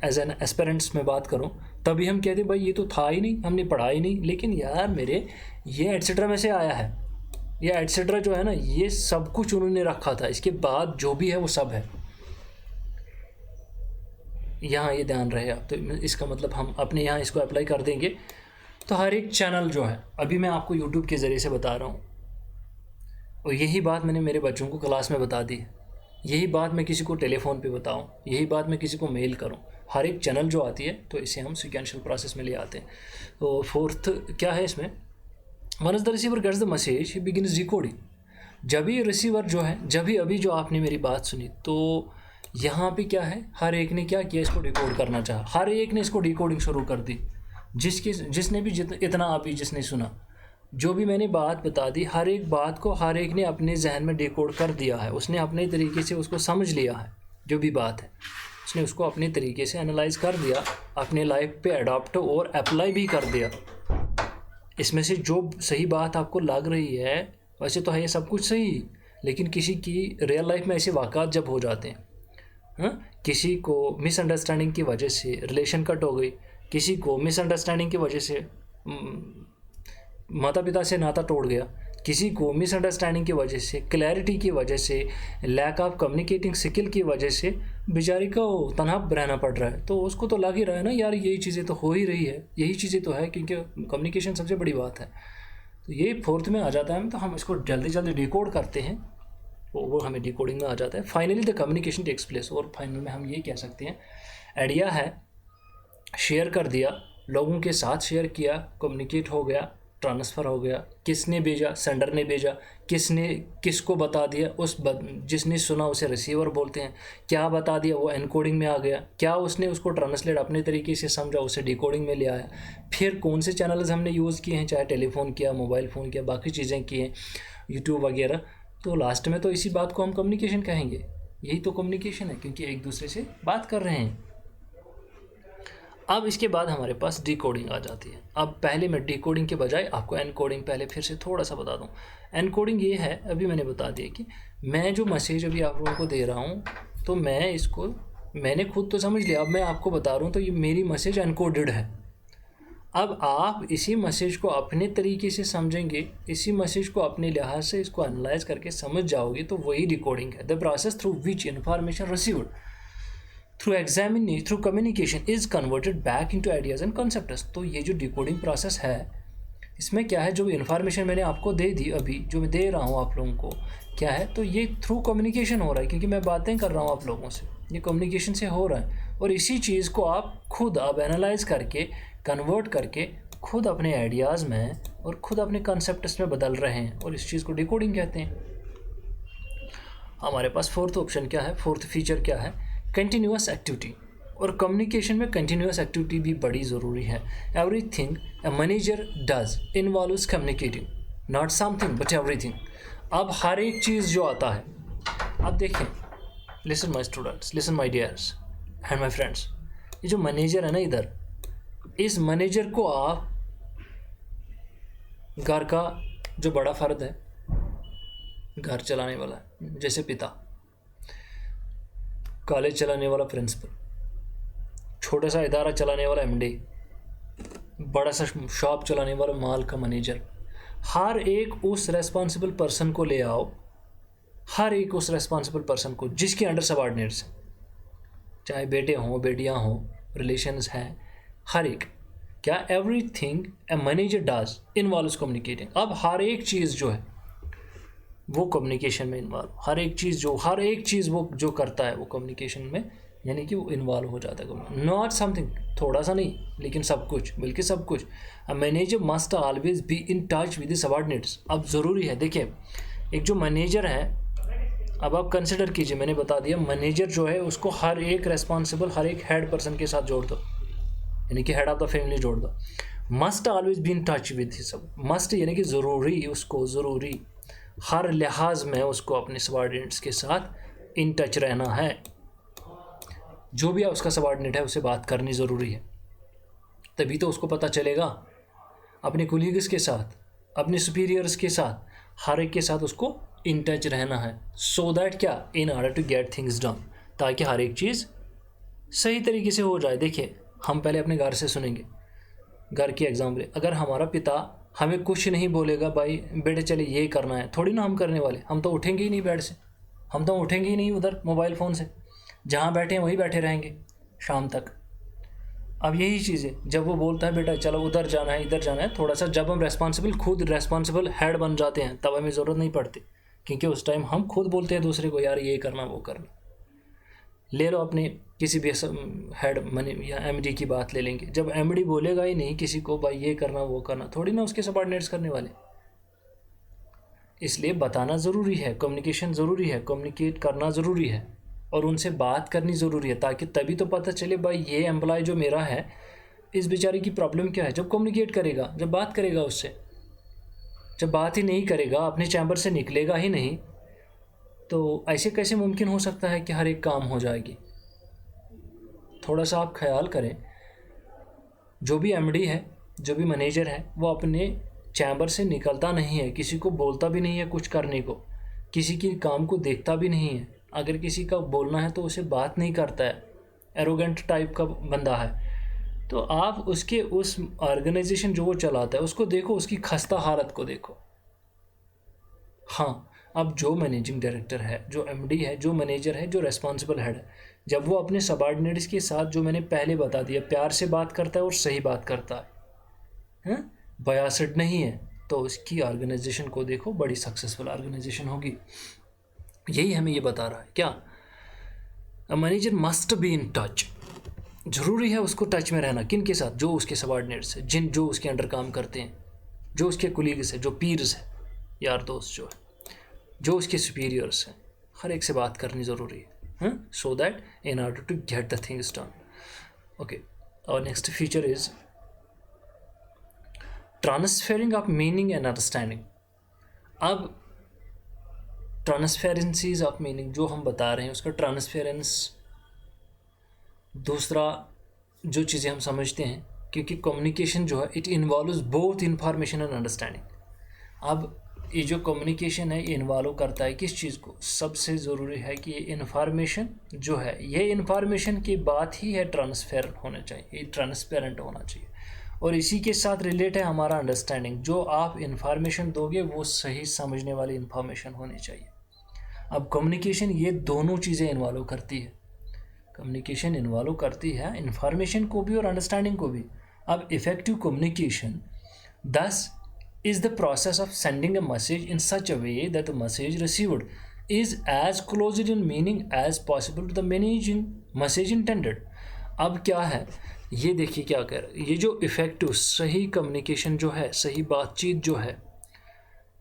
एज एन एस्पेरेंट्स में बात करूं, तभी हम कहते हैं भाई ये तो था ही नहीं, हमने पढ़ा ही नहीं। लेकिन यार मेरे, ये एटसेट्रा में से आया है, ये एटसेट्रा जो है ना, ये सब कुछ उन्होंने रखा था, इसके बाद जो भी है वो सब है। यहाँ ये ध्यान रहे आप। तो इसका मतलब हम अपने यहाँ इसको अप्लाई कर देंगे। तो हर एक चैनल जो है, अभी मैं आपको यूट्यूब के ज़रिए से बता रहा हूँ, और यही बात मैंने मेरे बच्चों को क्लास में बता दी, यही बात मैं किसी को टेलीफोन पे बताऊँ, यही बात मैं किसी को मेल करूँ, हर एक चैनल जो आती है, तो इसे हम सीक्वेंशियल प्रोसेस में ले आते हैं। तो फोर्थ क्या है इसमें? Once the receiver gets the message he begins decoding. जब ही रिसीवर जो है, जब ही अभी जो आपने मेरी बात सुनी, तो यहाँ पे क्या है, हर एक ने क्या किया, इसको डिकोड करना चाहा, हर एक ने इसको डिकोडिंग शुरू कर दी। जिसने भी इतना अभी जिसने सुना, जो भी मैंने बात बता दी, हर एक बात को हर एक ने अपने जहन में डिकोड कर दिया है। उसने अपने तरीके से उसको समझ लिया है, जो भी बात है उसने उसको अपने तरीके से एनालाइज कर दिया, अपने लाइफ पे अडॉप्ट और अप्लाई भी कर दिया। इसमें से जो सही बात आपको लग रही है, वैसे तो है ये सब कुछ सही, लेकिन किसी की रियल लाइफ में ऐसे वाक़ात जब हो जाते हैं, किसी को मिसअंडरस्टैंडिंग की वजह से रिलेशन कट हो गई, किसी को मिसअंडरस्टैंडिंग की वजह से माता पिता से नाता टूट गया, किसी को मिसअंडरस्टैंडिंग की वजह से, क्लैरिटी की वजह से, लैक ऑफ कम्युनिकेटिंग स्किल की वजह से बेचारी को तनहा रहना पड़ रहा है, तो उसको तो लग ही रहा है ना यार यही चीज़ें तो हो ही रही है, यही चीज़ें तो है, क्योंकि कम्युनिकेशन सबसे बड़ी बात है। तो ये फोर्थ में आ जाता है, तो हम इसको जल्दी जल्दी डिकोड करते हैं, वो हमें डिकोडिंग में आ जाता है। Finally the communication takes place, और फाइनल में हम ये कह सकते हैं आइडिया है, शेयर कर दिया, लोगों के साथ शेयर किया, कम्युनिकेट हो गया, ट्रांसफ़र हो गया, किसने भेजा, सेंडर ने भेजा, किसने किसको बता दिया, जिसने सुना उसे रिसीवर बोलते हैं, क्या बता दिया वो एनकोडिंग में आ गया, क्या उसने उसको ट्रांसलेट अपने तरीके से समझा उसे डिकोडिंग में ले आया, फिर कौन से चैनल्स हमने यूज़ किए हैं, चाहे टेलीफोन किया, मोबाइल फ़ोन किया, बाकी चीज़ें की हैं, यूट्यूब वगैरह, तो लास्ट में तो इसी बात को हम कम्युनिकेशन कहेंगे। यही तो कम्युनिकेशन है, क्योंकि एक दूसरे से बात कर रहे हैं। अब इसके बाद हमारे पास डिकोडिंग आ जाती है। अब पहले मैं डिकोडिंग के बजाय आपको एनकोडिंग पहले फिर से थोड़ा सा बता दूं। एनकोडिंग ये है, अभी मैंने बता दिया कि मैं जो मैसेज अभी आप लोगों को दे रहा हूं, तो मैंने खुद तो समझ लिया, अब मैं आपको बता रहा हूं, तो ये मेरी मैसेज एनकोडेड है। अब आप इसी मैसेज को अपने तरीके से समझेंगे, इसी मैसेज को अपने लिहाज से इसको एनालाइज करके समझ जाओगे, तो वही डिकोडिंग है। The process through which information received through communication is converted back into ideas and concepts। तो ये जो डिकोडिंग प्रोसेस है, इसमें क्या है, जो इन्फॉर्मेशन मैंने आपको दे दी, अभी जो मैं दे रहा हूँ आप लोगों को, क्या है, तो ये थ्रू कम्युनिकेशन हो रहा है, क्योंकि मैं बातें कर रहा हूँ आप लोगों से, ये कम्युनिकेशन से हो रहा है। और इसी चीज़ को आप खुद अब एनालाइज करके, कन्वर्ट करके खुद अपने आइडियाज़ में और खुद अपने कॉन्सेप्ट्स में बदल रहे हैं, और इस चीज़ को डिकोडिंग कहते हैं। हमारे पास फोर्थ ऑप्शन क्या है, फोर्थ फीचर क्या है, कंटिन्यूअस एक्टिविटी। और कम्युनिकेशन में कंटिन्यूअस एक्टिविटी भी बड़ी ज़रूरी है। Everything a manager does involves communicating, not something but everything. अब हर एक चीज़ जो आता है, अब देखें, listen my students, listen my dears and my friends, ये जो मैनेजर है ना इधर, इस मैनेजर को आप घर का जो बड़ा फर्द है, घर चलाने वाला, जैसे पिता, कॉलेज चलाने वाला प्रिंसिपल, छोटा सा इदारा चलाने वाला एमडी, बड़ा सा शॉप चलाने वाला माल का मैनेजर, हर एक उस रेस्पॉन्सिबल पर्सन को ले आओ, हर एक उस रेस्पॉन्सिबल पर्सन को जिसके अंडर सबऑर्डिनेट्स हैं, चाहे बेटे हों, बेटियां हों, रिलेशंस हैं, हर एक, क्या everything a manager does involves communicating. अब हर एक चीज़ जो है वो कम्युनिकेशन में इन्वॉल्व, हर एक चीज़ वो जो करता है वो कम्युनिकेशन में, यानी कि वो इन्वॉल्व हो जाता है। नॉट समथिंग, थोड़ा सा नहीं, लेकिन सब कुछ, बल्कि सब कुछ। A manager must always be in touch with the subordinates. अब ज़रूरी है, देखिए, एक जो मैनेजर है, अब आप कंसिडर कीजिए, मैंने बता दिया मैनेजर जो है उसको हर एक रेस्पॉन्सिबल, हर एक हेड पर्सन के साथ जोड़ दो, यानी कि हेड ऑफ द फैमिली जोड़ दो। Must always be in touch with सब, मस्ट यानी कि ज़रूरी, उसको ज़रूरी हर लिहाज में उसको अपने सबऑर्डिनेट्स के साथ इन टच रहना है। जो भी उसका सबऑर्डिनेट है उसे बात करनी ज़रूरी है, तभी तो उसको पता चलेगा। अपने कोलीग्स के साथ, अपने सुपीरियर्स के साथ, हर एक के साथ उसको इन टच रहना है, सो दैट क्या, in order to get things done, ताकि हर एक चीज़ सही तरीके से हो जाए। देखिए, हम पहले अपने घर से सुनेंगे, घर की एग्जाम्पल, अगर हमारा पिता हमें कुछ नहीं बोलेगा, भाई बेटे चले ये करना है, थोड़ी ना हम करने वाले, हम तो उठेंगे ही नहीं बेड से, हम तो उठेंगे ही नहीं उधर मोबाइल फ़ोन से, जहाँ बैठे हैं वहीं बैठे रहेंगे शाम तक। अब यही चीज़ है, जब वो बोलता है बेटा चलो उधर जाना है, इधर जाना है, थोड़ा सा जब हम खुद रेस्पॉन्सिबल हेड बन जाते हैं, तब हमें ज़रूरत नहीं पड़ती, क्योंकि उस टाइम हम खुद बोलते हैं दूसरे को, यार ये करना वो करना। ले लो अपने किसी भी हेड मनी या एमडी की बात ले लेंगे, जब एमडी बोलेगा ही नहीं किसी को भाई ये करना वो करना, थोड़ी ना उसके सबऑर्डिनेट्स करने वाले। इसलिए बताना ज़रूरी है, कम्युनिकेशन ज़रूरी है, कम्युनिकेट करना ज़रूरी है, और उनसे बात करनी ज़रूरी है, ताकि तभी तो पता चले भाई ये एम्प्लॉय जो मेरा है, इस बेचारे की प्रॉब्लम क्या है। जब कम्युनिकेट करेगा, जब बात करेगा उससे, जब बात ही नहीं करेगा, अपने चैम्बर से निकलेगा ही नहीं, तो ऐसे कैसे मुमकिन हो सकता है कि हर एक काम हो जाएगी। थोड़ा सा आप ख्याल करें, जो भी एमडी है, जो भी मैनेजर है, वो अपने चैम्बर से निकलता नहीं है, किसी को बोलता भी नहीं है कुछ करने को, किसी की काम को देखता भी नहीं है। अगर किसी का बोलना है तो उसे बात नहीं करता है, एरोगेंट टाइप का बंदा है। तो आप उसके उस ऑर्गेनाइजेशन जो वो चलाता है उसको देखो, उसकी खस्ता हालत को देखो, हाँ, अब जो मैनेजिंग डायरेक्टर है, जो एमडी है, जो मैनेजर है, जो रेस्पॉन्सिबल हेड है, जब वो अपने सबॉर्डिनेट्स के साथ, जो मैंने पहले बता दिया, प्यार से बात करता है और सही बात करता है, बायासड नहीं है, तो उसकी ऑर्गेनाइजेशन को देखो, बड़ी सक्सेसफुल ऑर्गेनाइजेशन होगी। यही हमें ये बता रहा है क्या, a manager must be in touch. ज़रूरी है उसको टच में रहना, किन के साथ, जो उसके सबॉर्डिनेट्स है, जो उसके अंडर काम करते हैं, जो उसके कोलीग्स है, जो पीर्स है, यार दोस्त जो है, जो उसके सुपीरियर्स हैं, हर एक से बात करनी ज़रूरी है, so that in order to get the things done. Okay, और next feature is transferring of meaning and understanding. अब ट्रांसफेरेंसीज ऑफ मीनिंग जो हम बता रहे हैं, उसका ट्रांसफेरेंस, दूसरा जो चीज़ें हम समझते हैं, क्योंकि कम्युनिकेशन जो है it involves both information and understanding. अब ये जो कम्युनिकेशन है ये इन्वॉल्व करता है किस चीज़ को, सबसे ज़रूरी है कि ये इन्फॉर्मेशन जो है, ये इन्फॉर्मेशन की बात ही है ट्रांसफर होना चाहिए, ये ट्रांसपेरेंट होना चाहिए, और इसी के साथ रिलेट है हमारा अंडरस्टैंडिंग। जो आप इन्फॉर्मेशन दोगे वो सही समझने वाली इन्फॉर्मेशन होनी चाहिए। अब कम्युनिकेशन ये दोनों चीज़ें इन्वॉल्व करती है, कम्युनिकेशन इन्वॉल्व करती है इन्फॉर्मेशन को भी और अंडरस्टैंडिंग को भी। अब इफेक्टिव कम्युनिकेशन दस is the process of sending a message in such a way that the message received is as close in meaning as possible to the message intended। अब क्या है, ये देखिए क्या कह रहा है, ये जो इफेक्टिव सही कम्युनिकेशन जो है, सही बातचीत जो है,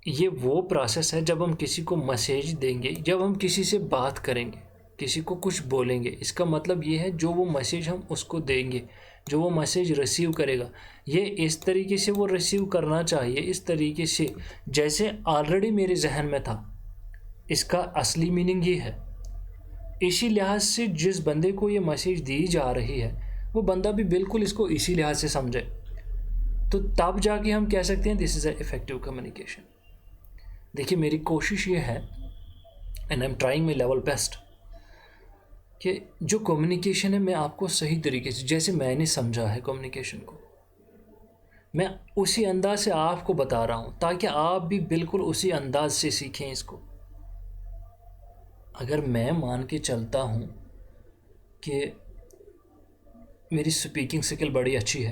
ये वो प्रोसेस है जब हम किसी को मैसेज देंगे, जब हम किसी से बात करेंगे, किसी को कुछ बोलेंगे, इसका मतलब ये है जो वो मैसेज हम उसको देंगे, जो वो मैसेज रिसीव करेगा, ये इस तरीके से वो रिसीव करना चाहिए, इस तरीके से जैसे ऑलरेडी मेरे जहन में था। इसका असली मीनिंग ये है। इसी लिहाज से जिस बंदे को ये मैसेज दी जा रही है वो बंदा भी बिल्कुल इसको इसी लिहाज से समझे, तो तब जाके हम कह सकते हैं this is a effective communication. देखिए मेरी कोशिश ये है, and I am trying my level best, कि जो कम्युनिकेशन है मैं आपको सही तरीके से, जैसे मैंने समझा है कम्युनिकेशन को, मैं उसी अंदाज से आपको बता रहा हूँ, ताकि आप भी बिल्कुल उसी अंदाज से सीखें इसको। अगर मैं मान के चलता हूँ कि मेरी स्पीकिंग स्किल बड़ी अच्छी है,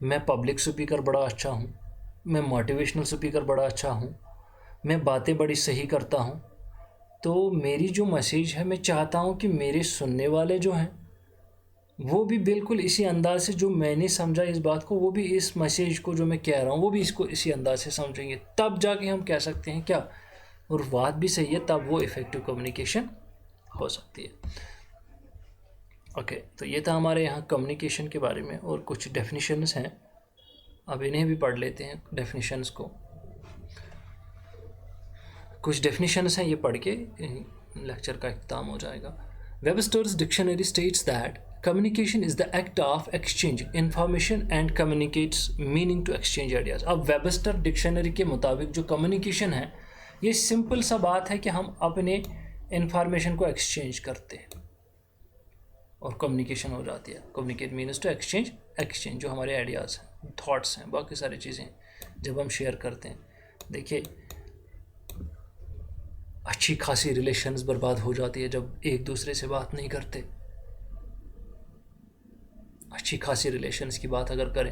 मैं पब्लिक स्पीकर बड़ा अच्छा हूँ, मैं मोटिवेशनल स्पीकर बड़ा अच्छा हूँ, मैं बातें बड़ी सही करता हूँ, तो मेरी जो मैसेज है मैं चाहता हूँ कि मेरे सुनने वाले जो हैं वो भी बिल्कुल इसी अंदाज से, जो मैंने समझा इस बात को, वो भी इस मैसेज को जो मैं कह रहा हूँ वो भी इसको इसी अंदाज से समझेंगे, तब जाके हम कह सकते हैं क्या, और बात भी सही है, तब वो इफ़ेक्टिव कम्युनिकेशन हो सकती है। ओके, तो ये था हमारे यहाँ कम्युनिकेशन के बारे में, और कुछ डेफिनेशंस हैं, अब इन्हें भी पढ़ लेते हैं डेफिनेशंस को। कुछ डेफिनेशंस हैं, ये पढ़ के लेक्चर का इख्तिताम हो जाएगा। Webster's dictionary states that communication is the act of exchanging information and communicates meaning to exchange ideas। अब वेबस्टर डिक्शनरी के मुताबिक जो कम्युनिकेशन है ये सिंपल सा बात है कि हम अपने इंफॉर्मेशन को एक्सचेंज करते हैं और कम्युनिकेशन हो जाती है। कम्युनिकेट मीन्स टू एक्सचेंज जो हमारे आइडियाज़ हैं, थॉट्स हैं, बाकी सारी चीज़ें जब हम शेयर करते हैं। देखिए अच्छी खासी रिलेशंस बर्बाद हो जाती है जब एक दूसरे से बात नहीं करते। अच्छी खासी रिलेशंस की बात अगर करें,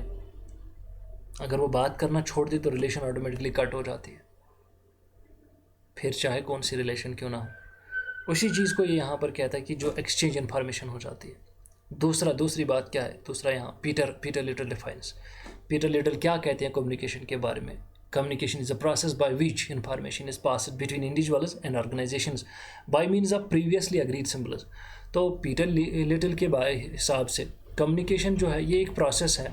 अगर वो बात करना छोड़ दे तो रिलेशन ऑटोमेटिकली कट हो जाती है, फिर चाहे कौन सी रिलेशन क्यों ना हो। उसी चीज़ को ये यहाँ पर कहता है कि जो एक्सचेंज इन्फॉर्मेशन हो जाती है। दूसरी बात क्या है, दूसरा यहाँ Peter little defines. Peter little क्या कहते हैं कम्युनिकेशन के बारे में, communication is a process by which information is passed between individuals and organisations bye means of previously agreed symbols. तो पीटर लिटल के हिसाब से कम्युनिकेशन जो है ये एक प्रोसेस है,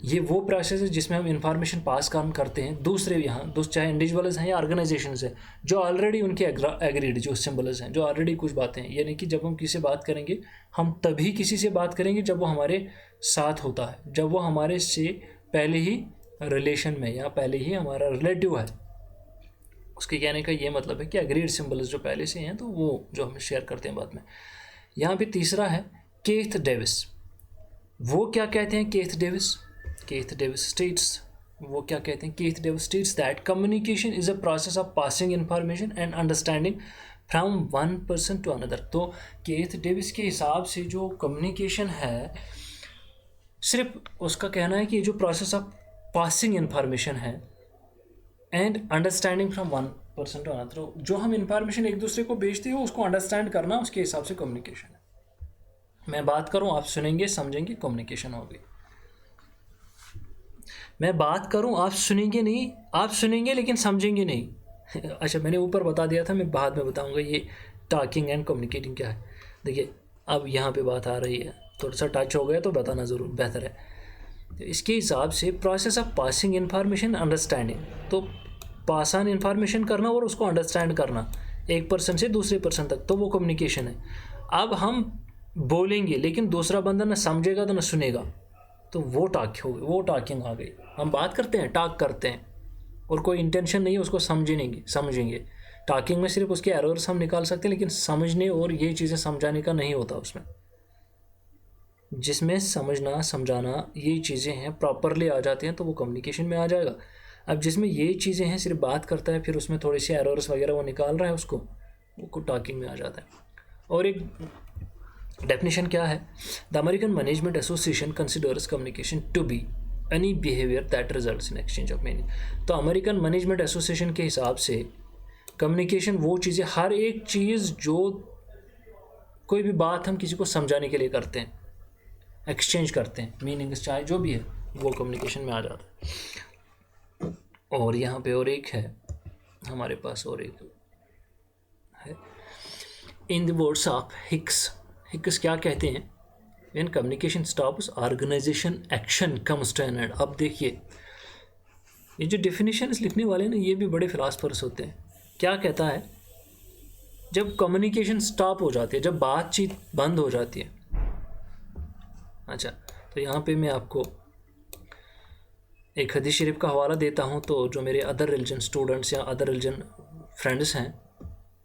ये वो प्रोसेस है जिसमें हम इंफॉर्मेशन पास काम करते हैं दूसरे, यहाँ चाहे इंडिविजुअल्स हैं या ऑर्गेनाइजेशंस हैं, जो ऑलरेडी उनके एग्रीड जो सिंबल्स हैं, जो ऑलरेडी कुछ बातें हैं। यानी कि जब हम किसी से बात करेंगे, हम तभी किसी से बात करेंगे जब वो हमारे साथ होता है, जब वो हमारे से पहले ही रिलेशन में या पहले ही हमारा रिलेटिव है। उसके कहने का ये मतलब है कि एग्रीड सिंबल्स जो पहले से हैं तो वो जो हम शेयर करते हैं बाद में। यहाँ पे तीसरा है केथ डेविस। वो क्या कहते हैं केथ डेविस स्टेट्स वो क्या कहते हैं, Keith Davis states that communication is a process of passing information and understanding from one person to another. तो कीथ डेविस के हिसाब से जो कम्युनिकेशन है, सिर्फ उसका कहना है कि ये जो प्रोसेस ऑफ पासिंग इंफॉर्मेशन है and understanding from one person to another, जो हम इंफॉर्मेशन एक दूसरे को भेजते हैं उसको अंडरस्टैंड करना, उसके हिसाब से कम्युनिकेशन है। मैं बात करूं, आप सुनेंगे समझेंगे, कम्युनिकेशन होगी। मैं बात करूं, आप सुनेंगे नहीं, आप सुनेंगे लेकिन समझेंगे नहीं। अच्छा, मैंने ऊपर बता दिया था, मैं बाद में बताऊंगा ये टॉकिंग एंड कम्युनिकेटिंग क्या है। देखिए अब यहाँ पे बात आ रही है, थोड़ा सा टच हो गया तो बताना ज़रूर बेहतर है। तो इसके हिसाब से process of passing information understanding, तो पास ऑन इंफॉर्मेशन करना और उसको अंडरस्टैंड करना एक पर्सन से दूसरे पर्सन तक, तो वो कम्युनिकेशन है। अब हम बोलेंगे लेकिन दूसरा बंदा ना समझेगा तो ना सुनेगा, तो वो टॉक हो गई, वो टॉकिंग आ गई। हम बात करते हैं, टॉक करते हैं और कोई इंटेंशन नहीं है उसको समझेंगे। टॉकिंग में सिर्फ उसके एरर्स हम निकाल सकते हैं, लेकिन समझने और ये चीज़ें समझाने का नहीं होता उसमें। जिसमें समझना समझाना ये चीज़ें हैं प्रॉपरली आ जाती हैं तो वो कम्युनिकेशन में आ जाएगा। अब जिसमें ये चीज़ें हैं सिर्फ बात करता है, फिर उसमें थोड़ी सी एरर्स वगैरह वो निकाल रहा है उसको, वो टॉकिंग में आ जाता है। और एक डेफिनेशन क्या है, the American Management Association considers communication to be any behaviour that results in exchange of meaning. तो अमेरिकन मैनेजमेंट एसोसिएशन के हिसाब से कम्युनिकेशन वो चीज़ें, हर एक चीज़ जो कोई भी बात हम किसी को समझाने के लिए करते हैं, एक्सचेंज करते हैं, मीनिंग्स चाहे जो भी है, वो कम्युनिकेशन में आ जाता है। और यहाँ पे और एक है हमारे पास, और एक है in the words of Hicks. Hicks क्या कहते हैं, when communication stops organization action comes to an end. अब देखिए ये जो डेफिनेशन लिखने वाले ना, ये भी बड़े फिलासफर्स होते हैं। क्या कहता है, जब कम्युनिकेशन स्टॉप हो जाती है, जब बातचीत बंद हो जाती है। अच्छा, तो यहाँ पे मैं आपको एक हदीस शरीफ का हवाला देता हूँ। तो जो मेरे अदर रिलीजन स्टूडेंट्स या अदर रिलीजन फ्रेंड्स हैं,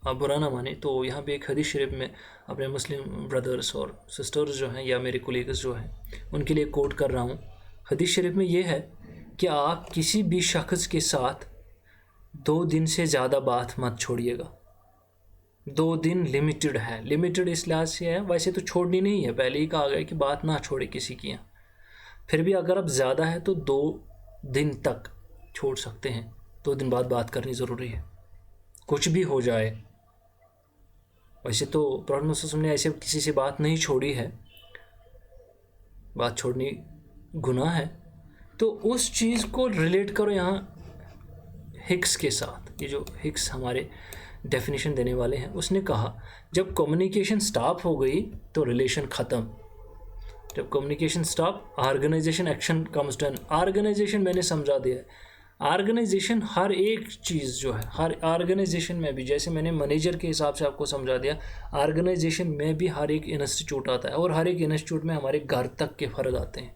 आप बुरा ना माने, तो यहाँ पे एक हदीस शरीफ में अपने मुस्लिम ब्रदर्स और सिस्टर्स जो हैं या मेरे कोलीग्स जो हैं उनके लिए कोट कर रहा हूँ। हदीस शरीफ में ये है कि आप किसी भी शख्स के साथ 2 दिन से ज़्यादा बात मत छोड़िएगा। 2 दिन लिमिटेड है। लिमिटेड इस लिहाज से है, वैसे तो छोड़नी नहीं है, पहले ही कहा गया कि बात ना छोड़े किसी की यहाँ। फिर भी अगर अब ज़्यादा है तो 2 दिन तक छोड़ सकते हैं, 2 दिन बाद बात करनी ज़रूरी है, कुछ भी हो जाए। वैसे तो प्रॉब्लम ने ऐसे किसी से बात नहीं छोड़ी है, बात छोड़नी गुनाह है, तो उस चीज़ को रिलेट करो यहाँ हिक्स के साथ। ये जो हिक्स हमारे डेफिनेशन देने वाले हैं, उसने कहा जब कम्युनिकेशन स्टॉप हो गई तो रिलेशन ख़त्म। जब communication stop, organization action comes done. Organization मैंने समझा दिया है, ऑर्गेनाइजेशन हर एक चीज़ जो है, हर ऑर्गेनाइजेशन में भी, जैसे मैंने मैनेजर के हिसाब से आपको समझा दिया, ऑर्गेनाइजेशन में भी हर एक इंस्टीट्यूट आता है और हर एक इंस्टीट्यूट में हमारे घर तक के फ़र्द आते हैं,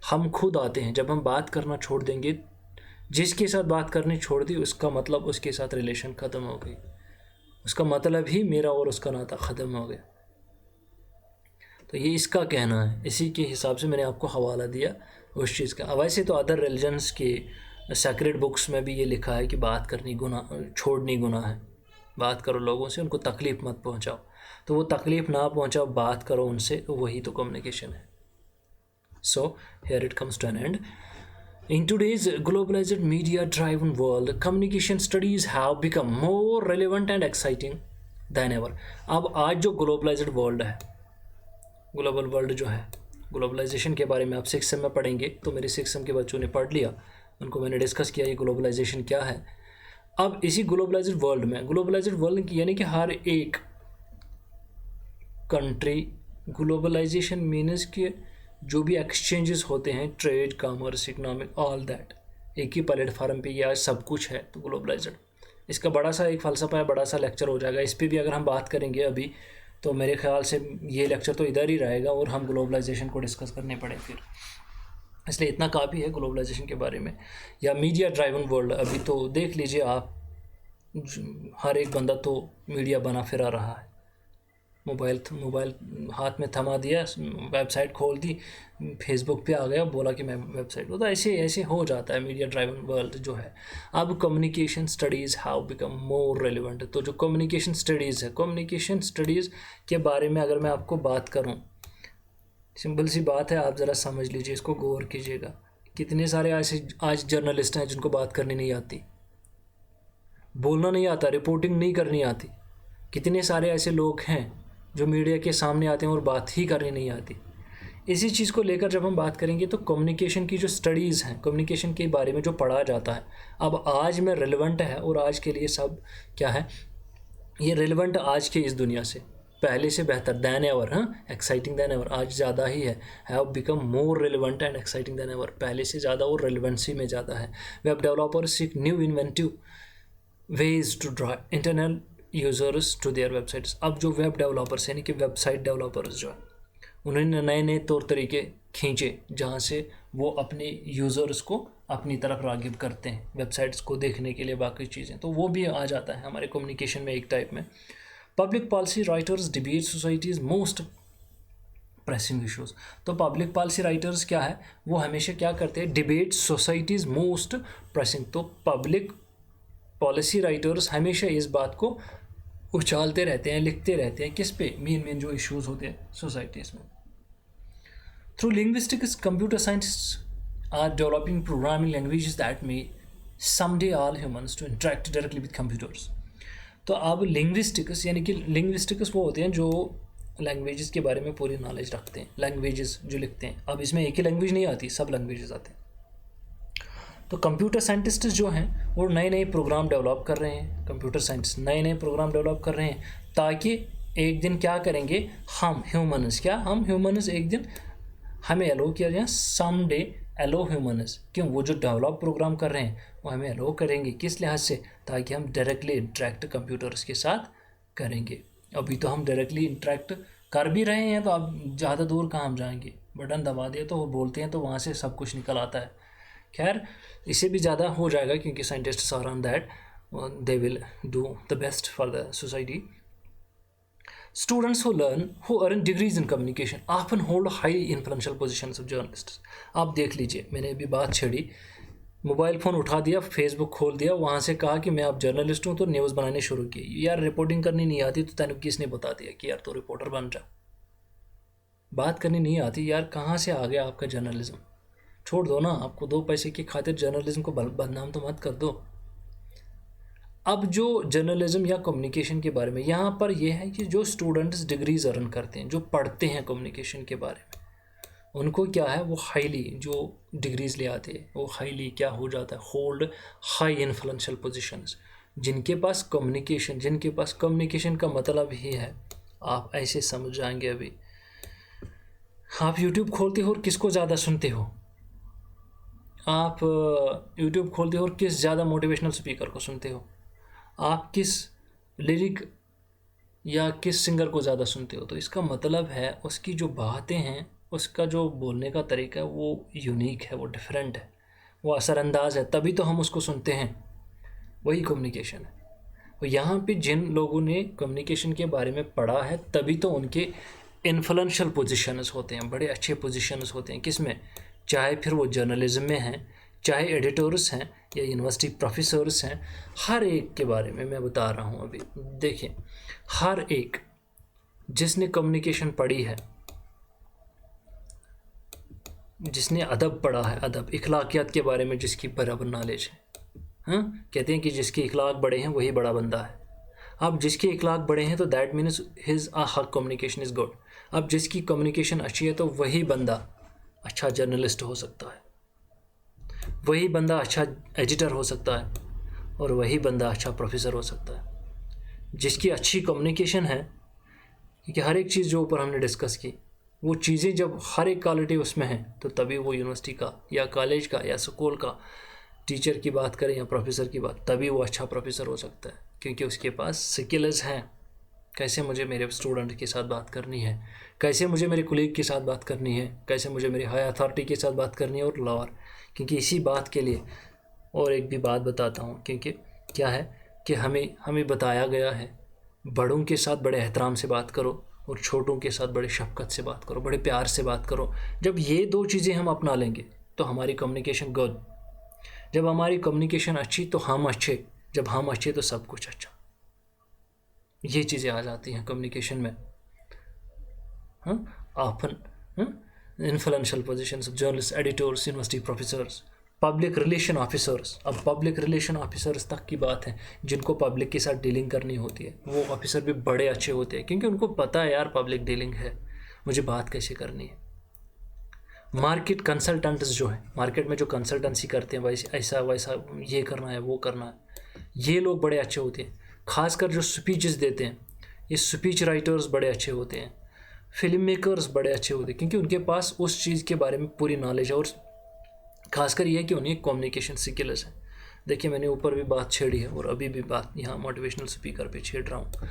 हम खुद आते हैं। जब हम बात करना छोड़ देंगे, जिसके साथ बात करनी छोड़ दी, उसका मतलब उसके साथ रिलेशन ख़त्म हो गई, उसका मतलब ही मेरा और उसका नाता ख़त्म हो गया। तो ये इसका कहना है, इसी के हिसाब से मैंने आपको हवाला दिया उस चीज़ का। वैसे तो अदर रिलीजन्स के सेक्रेट बुक्स में भी ये लिखा है कि बात करनी गुनाह, छोड़नी गुनाह है। बात करो लोगों से, उनको तकलीफ़ मत पहुंचाओ, तो वो तकलीफ़ ना पहुंचाओ, बात करो उनसे, तो वही तो कम्युनिकेशन है। So here it comes to an end. In today's globalized media-driven world, communication studies have become more relevant and exciting than ever. अब आज जो ग्लोबलाइज्ड वर्ल्ड है, ग्लोबल वर्ल्ड जो है, ग्लोबलाइजेशन के बारे में आप 6th सेम में पढ़ेंगे, तो मेरे 6th सेम के बच्चों ने पढ़ लिया, उनको मैंने डिस्कस किया ये ग्लोबलाइजेशन क्या है। अब इसी ग्लोबलाइज्ड वर्ल्ड में, ग्लोबलाइज्ड वर्ल्ड यानी कि हर एक कंट्री, ग्लोबलाइजेशन मीन्स कि जो भी एक्सचेंजेस होते हैं, trade, commerce, economic, all that, एक ही प्लेटफार्म पे या सब कुछ है, तो ग्लोबलाइज्ड। इसका बड़ा सा एक फ़लसफ़ा है, बड़ा सा लेक्चर हो जाएगा। इस पे भी अगर हम बात करेंगे अभी, तो मेरे ख्याल से ये लेक्चर तो इधर ही रहेगा और हम ग्लोबलाइजेशन को डिस्कस करने पड़े फिर, इसलिए इतना काफ़ी है ग्लोबलाइजेशन के बारे में। या मीडिया ड्राइवन वर्ल्ड, अभी तो देख लीजिए आप, हर एक बंदा तो मीडिया बना फिरा रहा है, मोबाइल हाथ में थमा दिया, वेबसाइट खोल दी, फेसबुक पे आ गया, बोला कि मैं वेबसाइट, तो ऐसे ऐसे हो जाता है मीडिया ड्राइवन वर्ल्ड जो है। अब communication studies how become more relevant. तो जो कम्युनिकेशन स्टडीज़ है, कम्युनिकेशन स्टडीज़ के बारे में अगर मैं आपको बात करूँ, सिंपल सी बात है, आप ज़रा समझ लीजिए, इसको गौर कीजिएगा। कितने सारे ऐसे आज जर्नलिस्ट हैं जिनको बात करनी नहीं आती, बोलना नहीं आता, रिपोर्टिंग नहीं करनी आती। कितने सारे ऐसे लोग हैं जो मीडिया के सामने आते हैं और बात ही करनी नहीं आती। इसी चीज़ को लेकर जब हम बात करेंगे तो कम्युनिकेशन की जो स्टडीज़ हैं, कम्युनिकेशन के बारे में जो पढ़ा जाता है, अब आज में रेलेवेंट है और आज के लिए सब क्या है, ये रेलेवेंट आज के इस दुनिया से पहले से बेहतर than ever, exciting than ever, आज ज़्यादा ही है, have become more relevant and exciting than ever, पहले से ज़्यादा और रेलेवेंसी में ज़्यादा है। Web developers seek new inventive ways to drive internal users to their websites. अब जो वेब डेवलपर्स यानी कि वेबसाइट डेवलपर्स जो है, उन्होंने नए नए तौर तरीके खींचे जहाँ से वो अपने यूज़र्स को अपनी तरफ राग़िब करते हैं वेबसाइट्स को देखने के लिए, बाकी चीज़ें, तो वो भी आ जाता है हमारे कम्युनिकेशन में एक टाइप में। Public policy writers debate societies most pressing issues. तो पब्लिक पॉलिसी राइटर्स क्या है, वो हमेशा क्या करते हैं, डिबेट सोसाइटीज़ मोस्ट प्रेसिंग। तो पब्लिक पॉलिसी राइटर्स हमेशा इस बात को उछालते रहते हैं, लिखते रहते हैं, किस पे, मेन जो इश्यूज़ होते हैं सोसाइटीज़ में। Through linguistics computer scientists are developing programming languages that may someday all humans to interact directly with computers. तो अब लिंग्विस्टिक्स यानी कि लिंग्विस्टिक्स वो होते हैं जो लैंग्वेजेस के बारे में पूरी नॉलेज रखते हैं, लैंग्वेजेस जो लिखते हैं। अब इसमें एक ही लैंग्वेज नहीं आती, सब लैंग्वेजेस आते हैं। तो कंप्यूटर साइंटिस्ट जो हैं वो नए नए प्रोग्राम डेवलप कर रहे हैं, कंप्यूटर साइंटिस्ट नए नए प्रोग्राम डेवलप कर रहे हैं ताकि एक दिन क्या करेंगे, हम ह्यूमन्स एक दिन हमें अलो किया जाए, सम डे अलो ह्यूमन्स। क्यों, वो जो डेवलप प्रोग्राम कर रहे हैं वो हमें अलो करेंगे, किस लिहाज से, ताकि हम डायरेक्टली इंटरेक्ट कंप्यूटर्स के साथ करेंगे। अभी तो हम डायरेक्टली इंटरेक्ट कर भी रहे हैं, तो अब ज़्यादा दूर कहाँ हम जाएंगे, बटन दबा दिया तो वो बोलते हैं तो वहाँ से सब कुछ निकल आता है। खैर, इससे भी ज़्यादा हो जाएगा क्योंकि scientists are on that, they will do the best for the society. Students who earn degrees in communication often hold high influential positions of journalists। आप देख लीजिए, मैंने अभी बात छेड़ी, मोबाइल फ़ोन उठा दिया, फेसबुक खोल दिया, वहाँ से कहा कि मैं अब जर्नलिस्ट हूँ, तो न्यूज़ बनाने शुरू की। यार रिपोर्टिंग करनी नहीं आती तो तेन किसने बता दिया कि यार तो रिपोर्टर बन जा, बात करनी नहीं आती, यार कहाँ से आ गया आपका जर्नलिज्म, छोड़ दो ना, आपको 2 पैसे की खातिर जर्नलिज्म को बदनाम तो मत कर दो। अब जो जर्नलिज्म या कम्युनिकेशन के बारे में यहाँ पर यह है कि जो स्टूडेंट्स डिग्रीज अर्न करते हैं, जो पढ़ते हैं कम्युनिकेशन के बारे में, उनको क्या है, वो हाईली जो डिग्रीज ले आते हैं वो हाईली क्या हो जाता है, होल्ड हाई इन्फ्लुएंशियल पोजीशंस। जिनके पास कम्युनिकेशन का मतलब ही है, आप ऐसे समझ जाएंगे। अभी आप यूट्यूब खोलते हो और किसको ज़्यादा सुनते हो, आप यूट्यूब खोलते हो और किस ज़्यादा मोटिवेशनल स्पीकर को सुनते हो, आप किस लिरिक या किस सिंगर को ज़्यादा सुनते हो। तो इसका मतलब है उसकी जो बातें हैं, उसका जो बोलने का तरीका है वो यूनिक है, वो डिफरेंट है, वो असरअंदाज है, तभी तो हम उसको सुनते हैं। वही कम्युनिकेशन है। और यहाँ पे जिन लोगों ने कम्युनिकेशन के बारे में पढ़ा है तभी तो उनके इन्फ्लुएंशियल पोजीशंस होते हैं, बड़े अच्छे पोजीशंस होते हैं। किस में, चाहे फिर वो जर्नलिज्म में हैं, चाहे एडिटर्स हैं या यूनिवर्सिटी प्रोफेसर्स हैं, हर एक के बारे में मैं बता रहा हूँ। अभी देखिए, हर एक जिसने कम्युनिकेशन पढ़ी है, जिसने अदब पढ़ा है, अदब इखलाकियात के बारे में जिसकी बराबर नॉलेज है, कहते हैं कि जिसके इखलाक बड़े हैं वही बड़ा बंदा है। अब जिसके इखलाक बड़े हैं तो that means his her communication is good. अब जिसकी कम्युनिकेशन अच्छी है तो वही बंदा अच्छा जर्नलिस्ट हो सकता है, वही बंदा अच्छा एडिटर हो सकता है, और वही बंदा अच्छा प्रोफेसर हो सकता है। जिसकी अच्छी कम्युनिकेशन है, क्योंकि हर एक चीज़ जो ऊपर हमने डिस्कस की, वो चीज़ें जब हर एक क्वालिटी उसमें है तो तभी वो यूनिवर्सिटी का या कॉलेज का या स्कूल का टीचर की बात करें या प्रोफेसर की बात, तभी वो अच्छा प्रोफेसर हो सकता है, क्योंकि उसके पास स्किल्स हैं। कैसे मुझे मेरे स्टूडेंट के साथ बात करनी है, कैसे मुझे मेरे कोलीग के साथ बात करनी है, कैसे मुझे मेरी हाई अथॉरिटी के साथ बात करनी है और लोअर। क्योंकि इसी बात के लिए और एक भी बात बताता हूँ, क्योंकि क्या है कि हमें बताया गया है बड़ों के साथ बड़े एहतराम से बात करो और छोटों के साथ बड़े शफकत से बात करो, बड़े प्यार से बात करो। जब ये दो चीज़ें हम अपना लेंगे तो हमारी कम्युनिकेशन गुड। जब हमारी कम्युनिकेशन अच्छी तो हम अच्छे, जब हम अच्छे तो सब कुछ अच्छा। ये चीज़ें आ जाती हैं कम्युनिकेशन में। Often influential positions, journalist, editors, university professors, public relation officers. अब पब्लिक रिलेशन ऑफिसर्स तक की बात है, जिनको पब्लिक के साथ डीलिंग करनी होती है, वो ऑफिसर भी बड़े अच्छे होते हैं, क्योंकि उनको पता है यार पब्लिक डीलिंग है, मुझे बात कैसे करनी है। मार्केट कंसल्टेंट्स जो है, मार्केट में जो कंसल्टेंसी करते हैं, वैसे ऐसा वैसा ये करना है वो करना है, ये लोग बड़े अच्छे होते हैं। खासकर जो स्पीचेस देते हैं, ये स्पीच राइटर्स बड़े अच्छे होते हैं। फिल्म मेकर्स बड़े अच्छे होते हैं, क्योंकि उनके पास उस चीज़ के बारे में पूरी नॉलेज है, और खासकर ये है कि उन्हें कम्युनिकेशन स्किल्स है। देखिए मैंने ऊपर भी बात छेड़ी है और अभी भी बात यहाँ मोटिवेशनल स्पीकर पे छेड़ रहा हूँ।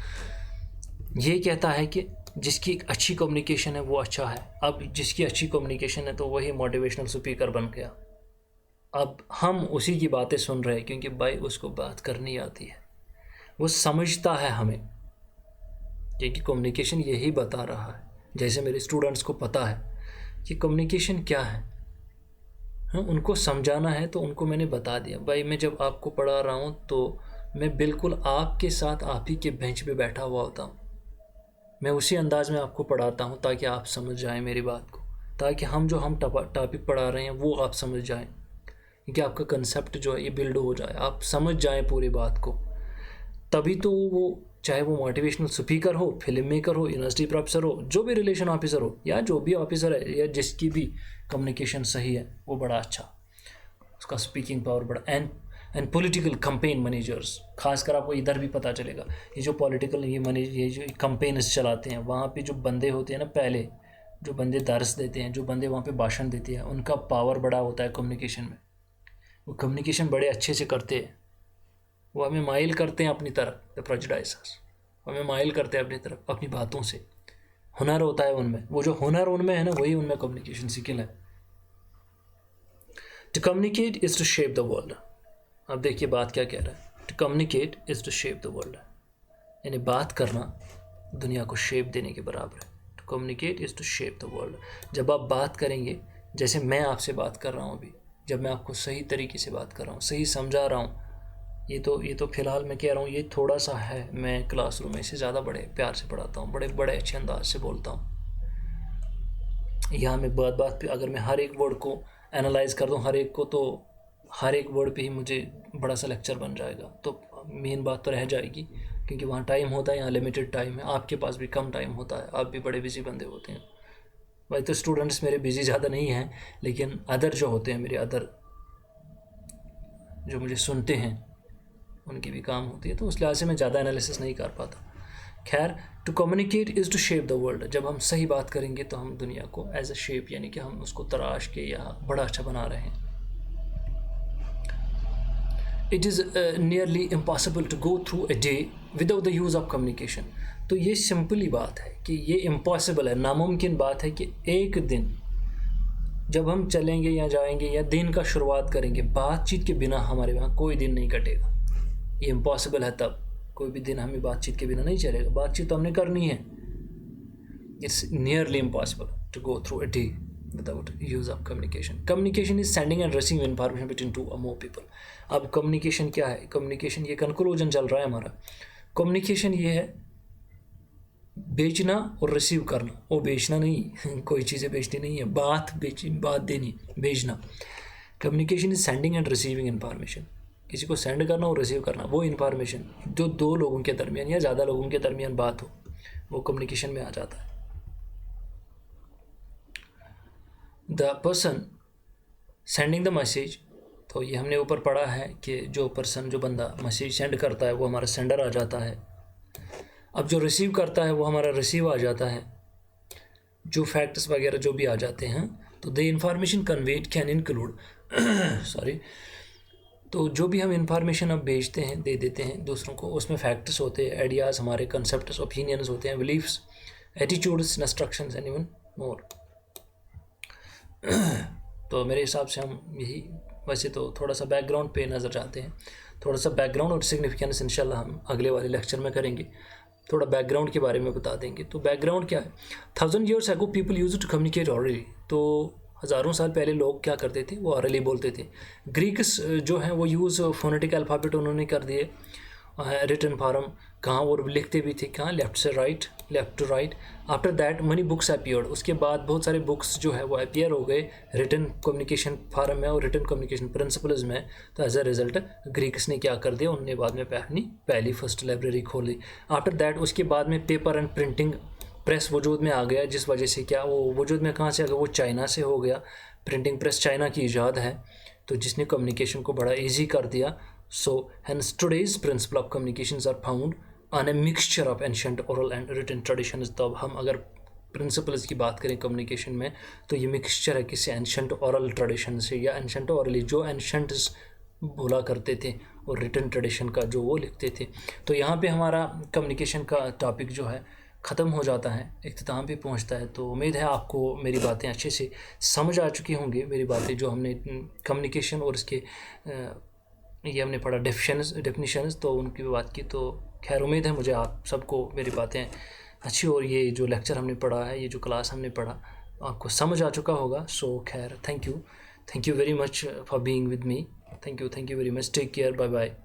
ये कहता है कि जिसकी अच्छी कम्युनिकेशन है वो अच्छा है। अब जिसकी अच्छी कम्युनिकेशन है तो वही मोटिवेशनल स्पीकर बन गया। अब हम उसी की बातें सुन रहे हैं, क्योंकि भाई उसको बात करनी आती है, वो समझता है हमें, क्योंकि कम्युनिकेशन यही बता रहा है। जैसे मेरे स्टूडेंट्स को पता है कि कम्युनिकेशन क्या है, उनको समझाना है, तो उनको मैंने बता दिया। भाई मैं जब आपको पढ़ा रहा हूँ तो मैं बिल्कुल आपके साथ आप ही के बेंच पे बैठा हुआ होता हूँ, मैं उसी अंदाज में आपको पढ़ाता हूँ ताकि आप समझ जाएं मेरी बात को, ताकि हम टॉपिक पढ़ा रहे हैं वो आप समझ जाएं, क्योंकि आपका कंसेप्ट जो है ये बिल्ड हो जाए, आप समझ जाएं पूरी बात को। तभी तो वो, चाहे वो मोटिवेशनल स्पीकर हो, फिल्म मेकर हो, यूनिवर्सिटी प्रोफेसर हो, जो भी रिलेशन ऑफिसर हो, या जो भी ऑफिसर है, या जिसकी भी कम्युनिकेशन सही है, वो बड़ा अच्छा, उसका स्पीकिंग पावर बड़ा। एंड पॉलिटिकल कंपेन मैनेजर्स, खासकर आपको इधर भी पता चलेगा, ये जो पॉलिटिकल ये जो कंपेन्स चलाते हैं, वहाँ पे जो बंदे होते हैं ना, पहले जो बंदे दर्स देते हैं, जो बंदे वहाँ पे भाषण देते हैं, उनका पावर बड़ा होता है कम्युनिकेशन में। वो कम्युनिकेशन बड़े अच्छे से करते हैं, वो हमें माइल करते हैं अपनी तरफ, द प्रेजुडिसेस, हमें माइल करते हैं अपनी तरफ अपनी बातों से। हुनर होता है उनमें, वो जो हुनर उनमें है ना, वही उनमें कम्युनिकेशन स्किल है। To communicate is to shape the world. अब देखिए बात क्या कह रहा है, to communicate is to shape the world, यानी बात करना दुनिया को शेप देने के बराबर है। To communicate is to shape the world. जब आप बात करेंगे, जैसे मैं आपसे बात कर रहा हूँ अभी, जब मैं आपको सही तरीके से बात कर रहा हूँ, सही समझा रहा हूँ, ये तो फ़िलहाल मैं कह रहा हूँ, ये थोड़ा सा है, मैं क्लासरूम में इससे ज़्यादा बड़े प्यार से पढ़ाता हूँ, बड़े बड़े अच्छे अंदाज से बोलता हूँ। यहाँ मैं बात पे अगर मैं हर एक वर्ड को एनालाइज कर दूँ, हर एक को, तो हर एक वर्ड पे ही मुझे बड़ा सा लेक्चर बन जाएगा। तो मेन बात तो रह जाएगी, क्योंकि वहाँ टाइम होता है, यहाँ लिमिटेड टाइम है, आपके पास भी कम टाइम होता है, आप भी बड़े बिजी बंदे होते हैं। भाई तो स्टूडेंट्स मेरे बिजी ज़्यादा नहीं हैं, लेकिन अदर जो होते हैं मेरे, अदर जो मुझे सुनते हैं, उनकी भी काम होती है, तो उस लिहाज से मैं ज़्यादा एनालिसिस नहीं कर पाता। खैर, to communicate is to shape the world. जब हम सही बात करेंगे तो हम दुनिया को एज अ शेप, यानी कि हम उसको तराश के या बड़ा अच्छा बना रहे हैं। It is nearly impossible to go through a day without the use of communication. तो ये सिंपली बात है कि ये इम्पॉसिबल है, नामुमकिन बात है कि एक दिन जब हम चलेंगे या जाएंगे या दिन का शुरुआत करेंगे, बातचीत के बिना हमारे वहाँ कोई दिन नहीं कटेगा। ये इम्पॉसिबल है, तब कोई भी दिन हमें बातचीत के बिना नहीं चलेगा। बातचीत तो हमने करनी है। It's nearly impossible to go through a day without use of communication. Communication is sending and receiving information between two और मोर पीपल। अब कम्युनिकेशन क्या है? कम्युनिकेशन, ये कंक्लूजन चल रहा है हमारा। कम्युनिकेशन ये है बेचना और रिसीव करना, वो बेचना नहीं कोई चीज़ें बेचनी नहीं है, बात देनी, भेजना। Communication is sending and receiving information, किसी को सेंड करना और रिसीव करना, वो इन्फॉर्मेशन जो दो लोगों के दरमियान या ज़्यादा लोगों के दरमियान बात हो, वो कम्युनिकेशन में आ जाता है। The person sending the message, तो ये हमने ऊपर पढ़ा है कि जो पर्सन, जो बंदा मैसेज सेंड करता है वो हमारा सेंडर आ जाता है। अब जो रिसीव करता है वो हमारा रिसीव आ जाता है। जो फैक्ट्स वगैरह जो भी आ जाते हैं, तो the information conveyed can include sorry, तो जो भी हम इंफॉर्मेशन अब भेजते हैं, दे देते हैं दूसरों को, उसमें फैक्ट्स होते हैं, आइडियाज़, हमारे कंसेप्ट्स, ओपिनियंस होते हैं, beliefs, attitudes, instructions and even more. तो मेरे हिसाब से हम यही, वैसे तो थोड़ा सा बैकग्राउंड पे नज़र जाते हैं, थोड़ा सा बैकग्राउंड और सिग्निफिकेंस इंशाल्लाह हम अगले वाले लेक्चर में करेंगे। थोड़ा बैकग्राउंड के बारे में बता देंगे। तो बैकग्राउंड क्या है, 1000 years ago people used to communicate orally। तो हज़ारों साल पहले लोग क्या करते थे, वो ऑरली बोलते थे। ग्रीक्स जो हैं वो यूज़ फोनेटिक अल्फ़ाबेट उन्होंने कर दिए, रिटन फॉर्म, कहाँ वो लिखते भी थे, कहाँ लेफ़्ट से right, left to right. After that money books appeared, उसके बाद बहुत सारे बुक्स जो है वो अपीयर हो गए रिटन कम्युनिकेशन फॉर्म में और रिटन कम्युनिकेशन प्रिंसिपल्स में। तो एज अ रिज़ल्ट ग्रीक्स ने क्या कर दिया, उन्होंने बाद में अपनी पहली फर्स्ट लाइब्रेरी खोली। आफ्टर दैट उसके बाद में पेपर एंड प्रिंटिंग प्रेस वजूद में आ गया, जिस वजह से क्या वो वजूद में कहाँ से आ गया, वो चाइना से हो गया। प्रिंटिंग प्रेस चाइना की ईजाद है, तो जिसने कम्युनिकेशन को बड़ा ईजी कर दिया। So hence today's principle of communications are found on a mixture of ancient oral and written traditions. तो अब हम अगर प्रिंसिपल्स की बात करें कम्युनिकेशन में, तो ये मिक्सचर है किसी एंशंट ओरल ट्रेडिशन से, या एंशंट ओरली जो एंशंट्स बोला करते थे और रिटन ट्रेडिशन का जो वो लिखते थे। तो यहाँ पे हमारा कम्युनिकेशन का टॉपिक जो है ख़त्म हो जाता है, इख्तिताम पे पहुँचता है। तो उम्मीद है आपको मेरी बातें अच्छे से समझ आ चुकी होंगी, मेरी बातें जो हमने कम्युनिकेशन और इसके ये हमने पढ़ा डेफिनेशंस, तो उनकी बात की। तो खैर उम्मीद है मुझे आप सबको मेरी बातें अच्छी, और ये जो लेक्चर हमने पढ़ा है, ये जो क्लास हमने पढ़ा, आपको समझ आ चुका होगा। सो खैर thank you very much for being with me. Thank you very much. Take care, bye bye.